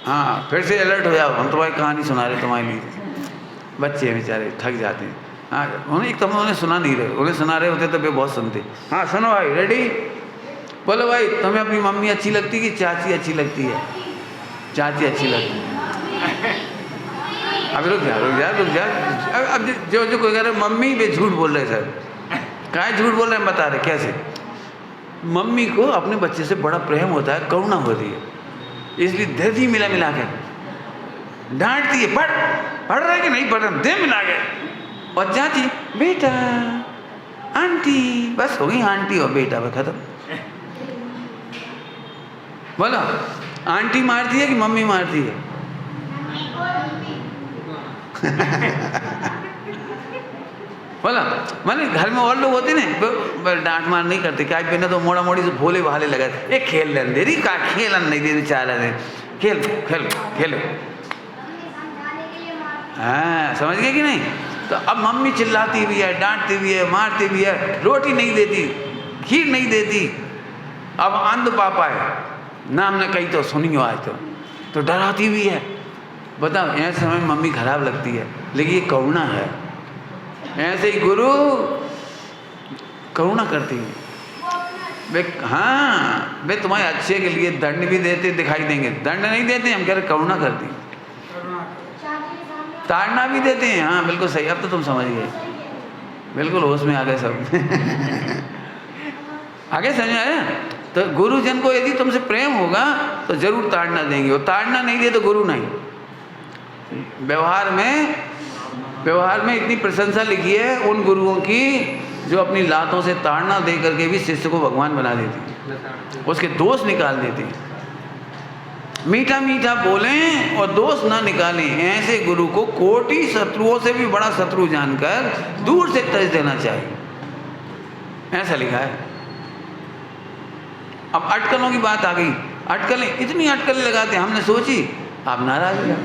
हाँ, फिर से अलर्ट हो जाओ, हम तुम्हारी कहानी सुना रहे तुम्हारे लिए। बच्चे बेचारे थक जाते हैं। हाँ, उन्हें एक तो उन्हें सुना नहीं रहे, उन्हें सुना रहे होते तो वे बहुत सुनते। हाँ सुनो भाई, रेडी? बोलो भाई, तुम्हें अपनी मम्मी अच्छी लगती है कि चाची अच्छी लगती है? चाची अच्छी लगती है। अब रुक जा। अब जो कोई कह रहे मम्मी वे झूठ बोल रहे सर, काहे झूठ बोल रहे हैं बता रहे कैसे। मम्मी को अपने बच्चे से बड़ा प्रेम होता है, करुणा होती है, इसलिए धरती मिला के डांटती है, पढ़ रहे कि नहीं पढ़ रहे, दे मिला के। और चाची बेटा आंटी, बस हो गई आंटी और बेटा, बस खत्म। बोलो, आंटी मारती है कि मम्मी मारती है? बोला, मैंने घर में और लोग होते ना डांट मार नहीं करते, क्या पहले तो मोड़ा मोड़ी से भोले भाले लगा, एक खेल लेन दे रही, का खेलन नहीं दे रही, चाल रहे खेल खेल खेलो। हाँ, समझ गए कि नहीं? तो अब मम्मी चिल्लाती भी है, डांटती भी है, मारती भी है, रोटी नहीं देती, खीर नहीं देती। अब अंध पापा है ना, हमने कही तो सुनी हो आज तो डराती भी है। बताओ, ऐसे समय मम्मी खराब लगती है, लेकिन ये करुणा है। ऐसे ही गुरु करुणा करती है। वे हाँ, वे तुम्हारे अच्छे के लिए दंड भी देते दिखाई देंगे, दंड नहीं देते, हम कह रहे करुणा करती, ताड़ना भी देते हैं। हाँ बिल्कुल सही, अब तो तुम समझ गए, बिल्कुल होश में आ गए सब। आगे समझ आया? तो गुरुजन को यदि तुमसे प्रेम होगा तो जरूर ताड़ना देंगे, और ताड़ना नहीं दे तो गुरु नहीं। व्यवहार में इतनी प्रशंसा लिखी है उन गुरुओं की जो अपनी लातों से ताड़ना दे करके भी शिष्य को भगवान बना देती, उसके दोष निकाल देती। मीठा मीठा बोलें और दोष ना निकालें, ऐसे गुरु को कोटि शत्रुओं से भी बड़ा शत्रु जानकर दूर से तज देना चाहिए, ऐसा लिखा है। अब अटकलों की बात आ गई। अटकलें, इतनी अटकलें लगाते हैं, हमने सोची आप नाराज हो जाओ।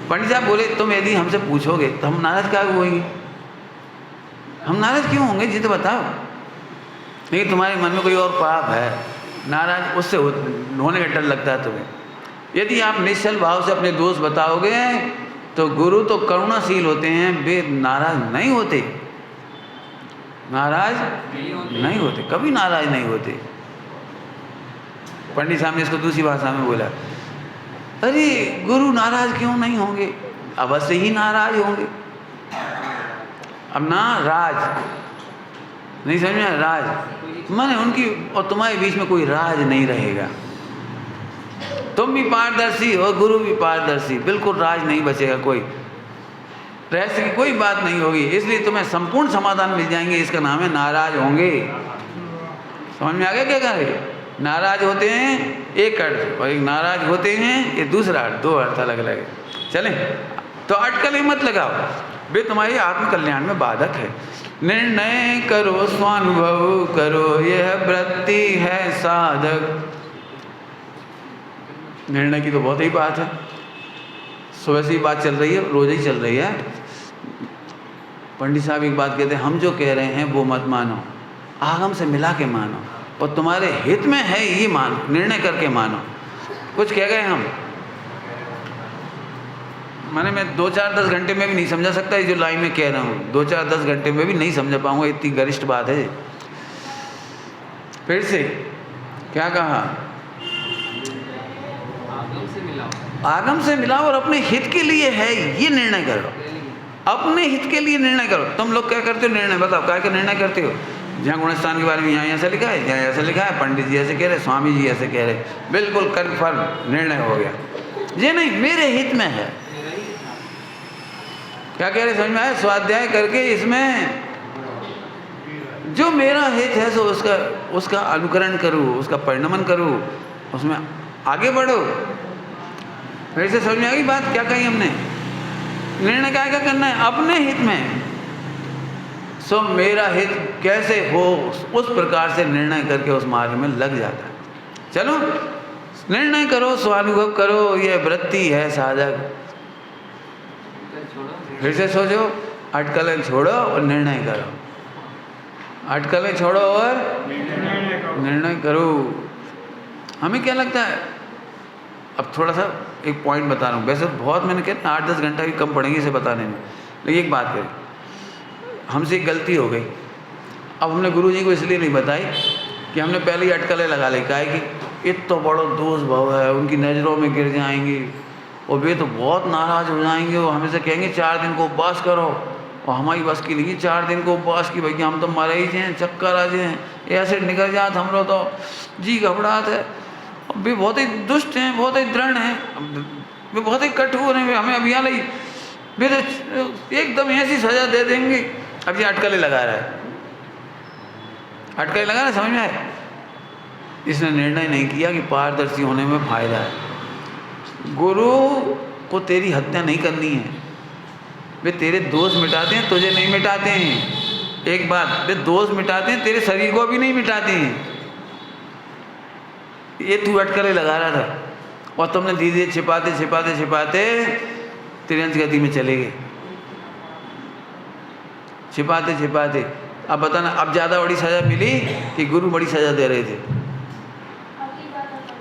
पंडित साहब बोले तुम यदि हमसे पूछोगे तो हम नाराज क्या होंगे? हम नाराज क्यों होंगे जी, तो बताओ। नहीं, तुम्हारे मन में कोई और पाप है, नाराज उससे होने का डर लगता है तुम्हें। यदि आप निश्चल भाव से अपने दोष बताओगे तो गुरु तो करुणाशील होते हैं, वे नाराज नहीं होते, नाराज नहीं होते, कभी नाराज नहीं होते। पंडित साहब ने इसको दूसरी भाषा में बोला, अरे गुरु नाराज क्यों नहीं होंगे? अवश्य ही नाराज होंगे। अब ना राज नहीं समझ में, राज माने उनकी और तुम्हारे बीच में कोई राज नहीं रहेगा। तुम भी पारदर्शी हो, गुरु भी पारदर्शी, बिल्कुल राज नहीं बचेगा, कोई रहस्य की कोई बात नहीं होगी। इसलिए तुम्हें संपूर्ण समाधान मिल जाएंगे। इसका नाम है नाराज होंगे। समझ में आ गया क्या कह रहे? नाराज होते हैं एक अर्थ, और एक नाराज होते हैं ये दूसरा अर्थ, दो अर्थ अलग अलग है। चलें, तो अटकलें मत लगाओ, वे तुम्हारे आत्म कल्याण में बाधक है। निर्णय करो, स्वानुभव करो, यह वृत्ति है साधक। निर्णय की तो बहुत ही बात है, सुबह से ही बात चल रही है, रोज ही चल रही है। पंडित साहब एक बात कहते हैं, हम जो कह रहे हैं वो मत मानो, आगम से मिला के मानो, और तुम्हारे हित में है ये मानो, निर्णय करके मानो। कुछ कह गए हम, माने मैं 2-4-10 घंटे में भी नहीं समझा सकता ये जो लाइन में कह रहा हूँ, 2-4-10 घंटे में भी नहीं समझा पाऊंगा, इतनी गरिष्ठ बात है। फिर से क्या कहा? आगम से मिलाओ और अपने हित के लिए है ये निर्णय करो, अपने हित के लिए निर्णय करो। तुम लोग क्या करते हो निर्णय? बताओ क्या क्या निर्णय करते हो? जहाँ गुणस्थान के बारे में यहाँ ऐसा लिखा है, यहाँ ऐसा लिखा है, पंडित जी ऐसे कह रहे, स्वामी जी ऐसे कह रहे, बिल्कुल कन्फर्म निर्णय हो गया। ये नहीं, मेरे हित में है। क्या कह रहे समझ में आया? स्वाध्याय करके इसमें जो मेरा हित है सो उसका अनुकरण करूँ, उसका परिणमन करूँ, उसमें आगे बढ़ो। फिर से समझ में आ गई बात क्या कही हमने? निर्णय क्या करना है? अपने हित में। सो मेरा हित कैसे हो उस प्रकार से निर्णय करके उस मार्ग में लग जाता है। चलो निर्णय करो, स्वानुभव करो, ये वृत्ति है साधक। फिर से सोचो, अटकलें छोड़ो और निर्णय करो, अटकलें छोड़ो और निर्णय करो। हमें क्या लगता है, अब थोड़ा सा एक पॉइंट बता रहा हूँ, वैसे बहुत मैंने कहा 8-10 घंटा भी कम पड़ेंगे इसे बताने में, लेकिन एक बात करें, हमसे एक गलती हो गई। अब हमने गुरुजी को इसलिए नहीं बताई कि हमने पहले ही अटकलें लगा ली, कहा कि इत तो बड़ो दोष भाव है, उनकी नज़रों में गिर जाएंगे और वे तो बहुत नाराज़ हो जाएंगे, वो हमें से कहेंगे 4 दिन को उपवास करो, और हमारी बस की नहीं 4 दिन को उपवास की, भैया हम तो मरे ही हैं, चक्कर आ जाए, ऐसे निकल जात हम लोग तो जी घबराहट है। वे बहुत ही दुष्ट हैं, बहुत ही दृढ़ हैं, वे बहुत ही कठोर हैं, वे हमें अभी यहाँ लाई वे तो एकदम ऐसी सज़ा दे देंगे। अब ये अटकलें लगा रहा है, अटकलें लगा रहा है, समझ में आए? इसने निर्णय नहीं किया कि पारदर्शी होने में फ़ायदा है। गुरु को तेरी हत्या नहीं करनी है, वे तेरे दोष मिटाते हैं, तुझे नहीं मिटाते हैं। एक बात, वे दोष मिटाते हैं, तेरे शरीर को भी नहीं मिटाते हैं। ये तू अटकलें लगा रहा था, और तुमने धीरे धीरे छिपाते छिपाते छिपाते तिरंज गति में चले गए, छिपाते छिपाते। अब बताना, अब ज़्यादा बड़ी सज़ा मिली कि गुरु बड़ी सज़ा दे रहे थे?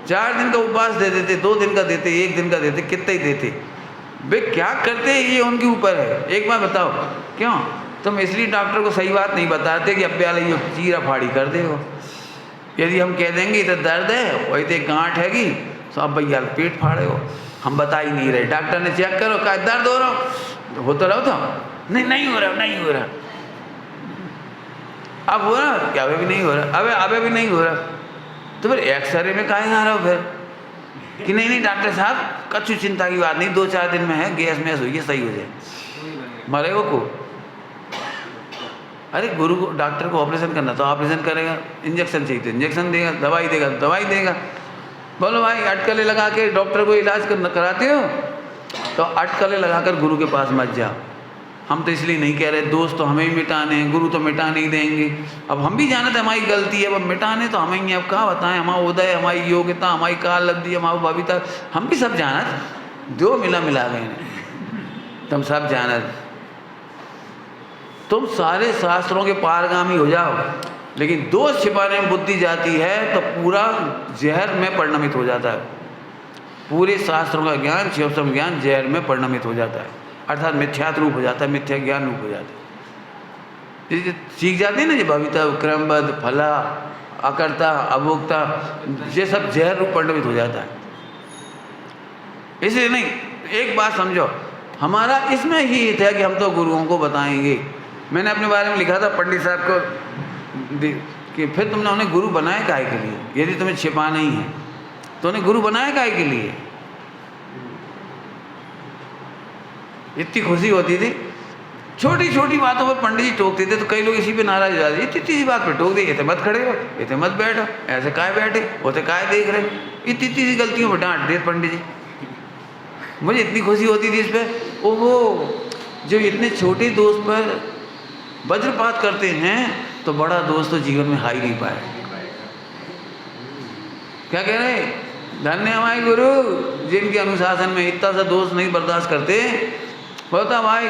4 दिन का उपवास दे देते, 2 दिन का देते, 1 दिन का देते, कितना ही देते। वे क्या करते ये उनके ऊपर है। एक बार बताओ, क्यों तुम इसलिए डॉक्टर को सही बात नहीं बताते कि अब वाला ये चीरा फाड़ी कर दे हो। यदि हम कह देंगे इधर दर्द है और इधर गांठ हैगी तो अब भैया पेट फाड़े हो, हम बता ही नहीं रहे। डॉक्टर ने चेक करो, कहा दर्द हो रहा हो तो रहो, तो नहीं हो रहा, नहीं हो रहा। अब हो रहा क्या? अभी भी नहीं हो रहा, अबे भी नहीं हो रहा। तो फिर एक्सरे में काहे आ रहा हो फिर कि नहीं डॉक्टर साहब कछु चिंता की बात नहीं, 2-4 दिन में है, गैस मैस हुई है, सही हो जाए, मरेगा को। अरे गुरु को, डॉक्टर को ऑपरेशन करना तो ऑपरेशन करेगा, इंजेक्शन चाहिए तो इंजेक्शन देगा, दवाई देगा तो दवाई देगा। बोलो भाई अटकलें लगा के डॉक्टर को इलाज कराते हो तो अटकलें लगाकर गुरु के पास मत जाओ। हम तो इसलिए नहीं कह रहे, दोस्त तो हमें ही मिटाने हैं, गुरु तो मिटा नहीं देंगे। अब हम भी जाने थे हमारी गलती है, अब मिटाने तो हमें ही। अब कहाँ बताएं, हमारा उदय, हमारी योग्यता, हमारी काल लब्धि, हमारी भविता, हम भी सब जानत, जो मिला गए, तुम सब जानत। तुम सारे शास्त्रों के पारगामी हो जाओ, लेकिन दोष छिपाने में बुद्धि जाती है तो पूरा जहर में परिणमित हो जाता है। पूरे शास्त्रों का ज्ञान, शिवसम ज्ञान जहर में परिणमित हो जाता है, अर्थात मिथ्यात्व रूप हो जाता है, मिथ्या ज्ञान रूप हो जाता है। सीख जाते हैं ना, जो भविता, क्रमबद्ध, फला, अकर्ता, अभोक्ता, ये सब जहर रूप परिणमित हो जाता है। इसलिए नहीं, एक बात समझो, हमारा इसमें ही हित है कि हम तो गुरुओं को बताएंगे। मैंने अपने बारे में लिखा था पंडित साहब को कि फिर तुमने उन्हें गुरु बनाया काहे के लिए? यदि तुम्हें छिपाना ही है तो उन्हें गुरु बनाया काहे के लिए? इतनी खुशी होती थी, छोटी छोटी बातों पर पंडित जी टोकते थे तो कई लोग इसी पे नाराज हो जाते, इतनी सी बात पे टोक दी, इतने मत खड़े हो, इतने मत बैठो, ऐसे काहे बैठे होते, काहे देख रहे, इतनी सी गलतियों पर डांट दे पंडित जी। मुझे इतनी खुशी होती थी इस पर। ओहो, जो इतने छोटे दोस्त पर वज्रपात करते हैं तो बड़ा दोस्त तो जीवन में हाई नहीं पाए। क्या कह रहे? धन्य हमारे गुरु जिनके अनुशासन में इतना सा दोस्त नहीं बर्दाश्त करते। होता भाई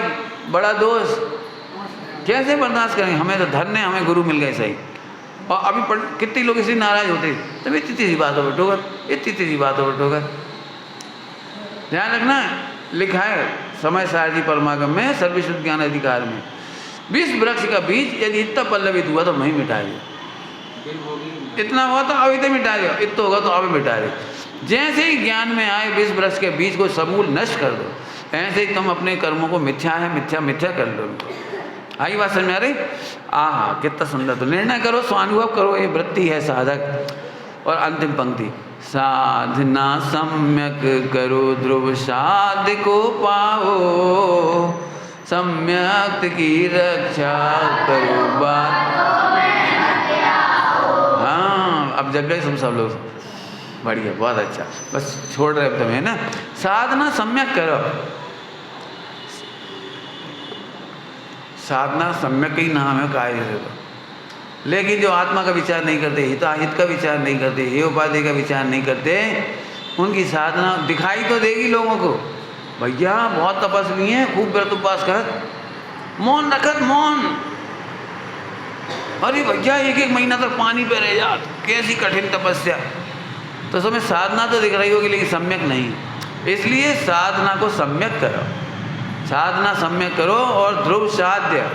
बड़ा दोस्त कैसे बर्दाश्त करेंगे? हमें तो धन्य, हमें गुरु मिल गए सही। और अभी कितने लोग इसलिए नाराज होते, तब इतनी सी बातों पर टोकर, इतनी सी बातों पर टोकर। ध्यान रखना, लिखा है समय सारथी परमागम में सर्वश्रुत ज्ञान अधिकार में, विष वृक्ष का बीज यदि इतना पल्लवित हुआ तो वहीं मिटा दिया, इतना हुआ तो अभी तो मिटा दिया, इतना होगा तो अभी मिटा दिया। जैसे ही ज्ञान में आए विष वृक्ष के बीज को समूल नष्ट कर दो, ऐसे ही तुम अपने कर्मों को मिथ्या है मिथ्या मिथ्या कर लो। आई बात समझ में आ रही? आहा कितना सुंदर। तो निर्णय करो, स्वानुभव करो, ये वृत्ति है साधक। और अंतिम पंक्ति, साधना सम्यक करो ध्रुव साध को पाओ, सम्यक की रक्षा करो बात। हाँ अब जग गए सब लोग, बढ़िया, बहुत अच्छा। बस छोड़ रहे अब तुम्हें ना, साधना सम्यक करो। साधना सम्यक ही नाम है काय है। लेकिन जो आत्मा का विचार नहीं करते, हिताहित का विचार नहीं करते, हे उपाधि का विचार नहीं करते, उनकी साधना दिखाई तो देगी लोगों को, भैया बहुत तपस्वी हैं, खूब व्रत उपवास कर, मौन रखत मौन, अरे भैया 1-1 महीना तक पानी पे रह जा, कैसी कठिन तपस्या। तो तुम्हें साधना तो दिख रही होगी लेकिन सम्यक नहीं। इसलिए साधना को सम्यक करो, साधना सम्यक करो। और ध्रुव साध्य,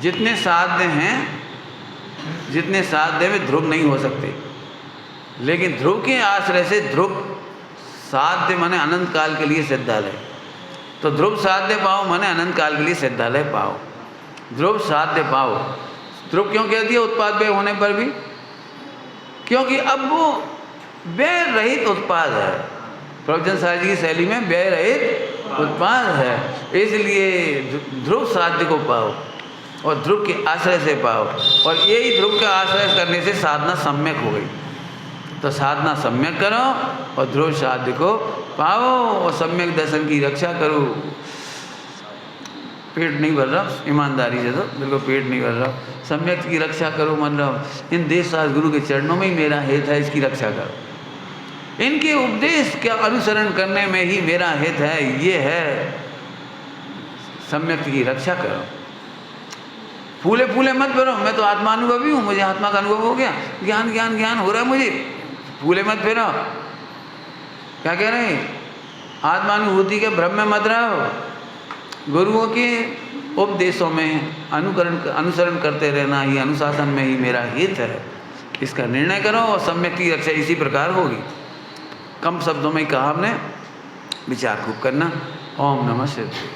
जितने साध्य हैं, जितने साध्य में ध्रुव नहीं हो सकते, लेकिन ध्रुव के आश्रय से ध्रुव साध्य माने अनंत काल के लिए सिद्धालय। तो ध्रुव साध्य पाओ माने अनंत काल के लिए सिद्धालय पाओ, ध्रुव साध्य पाओ। ध्रुव क्यों कह दिया? उत्पाद व्यय होने पर भी, क्योंकि अब वो व्यय रहित उत्पाद है। प्रवचन साहब जी की शैली में व्यय रहित उत्पाद है, इसलिए ध्रुव साध्य को पाओ और ध्रुव के आश्रय से पाओ। और यही ध्रुव का आश्रय करने से साधना सम्यक हो गई। तो साधना सम्यक करो और ध्रुव साध्य को पाओ और सम्यक दर्शन की रक्षा करो। पेट नहीं भर रहा, ईमानदारी से तो बिल्कुल पेट नहीं भर रहा, सम्यक की रक्षा करो। मतलब इन देश शास्त्र गुरु के चरणों में ही मेरा हेत है, इसकी रक्षा करो। इनके उपदेश का अनुसरण करने में ही मेरा हित है। ये है सम्यक की रक्षा करो। फूले फूले मत फिरो, मैं तो आत्मानुभवी हूँ, मुझे आत्मा का अनुभव हो गया, ज्ञान ज्ञान ज्ञान हो रहा है मुझे। फूले मत फिरो। क्या कह रहे हैं? आत्मानुभूति के भ्रम में मत रहो। गुरुओं के उपदेशों में अनुसरण करते रहना ही, अनुशासन में ही मेरा हित है। इसका निर्णय करो और सम्यक की रक्षा इसी प्रकार होगी। कम शब्दों में कहा हमने, विचार खूब करना। ओम नमः शिवाय।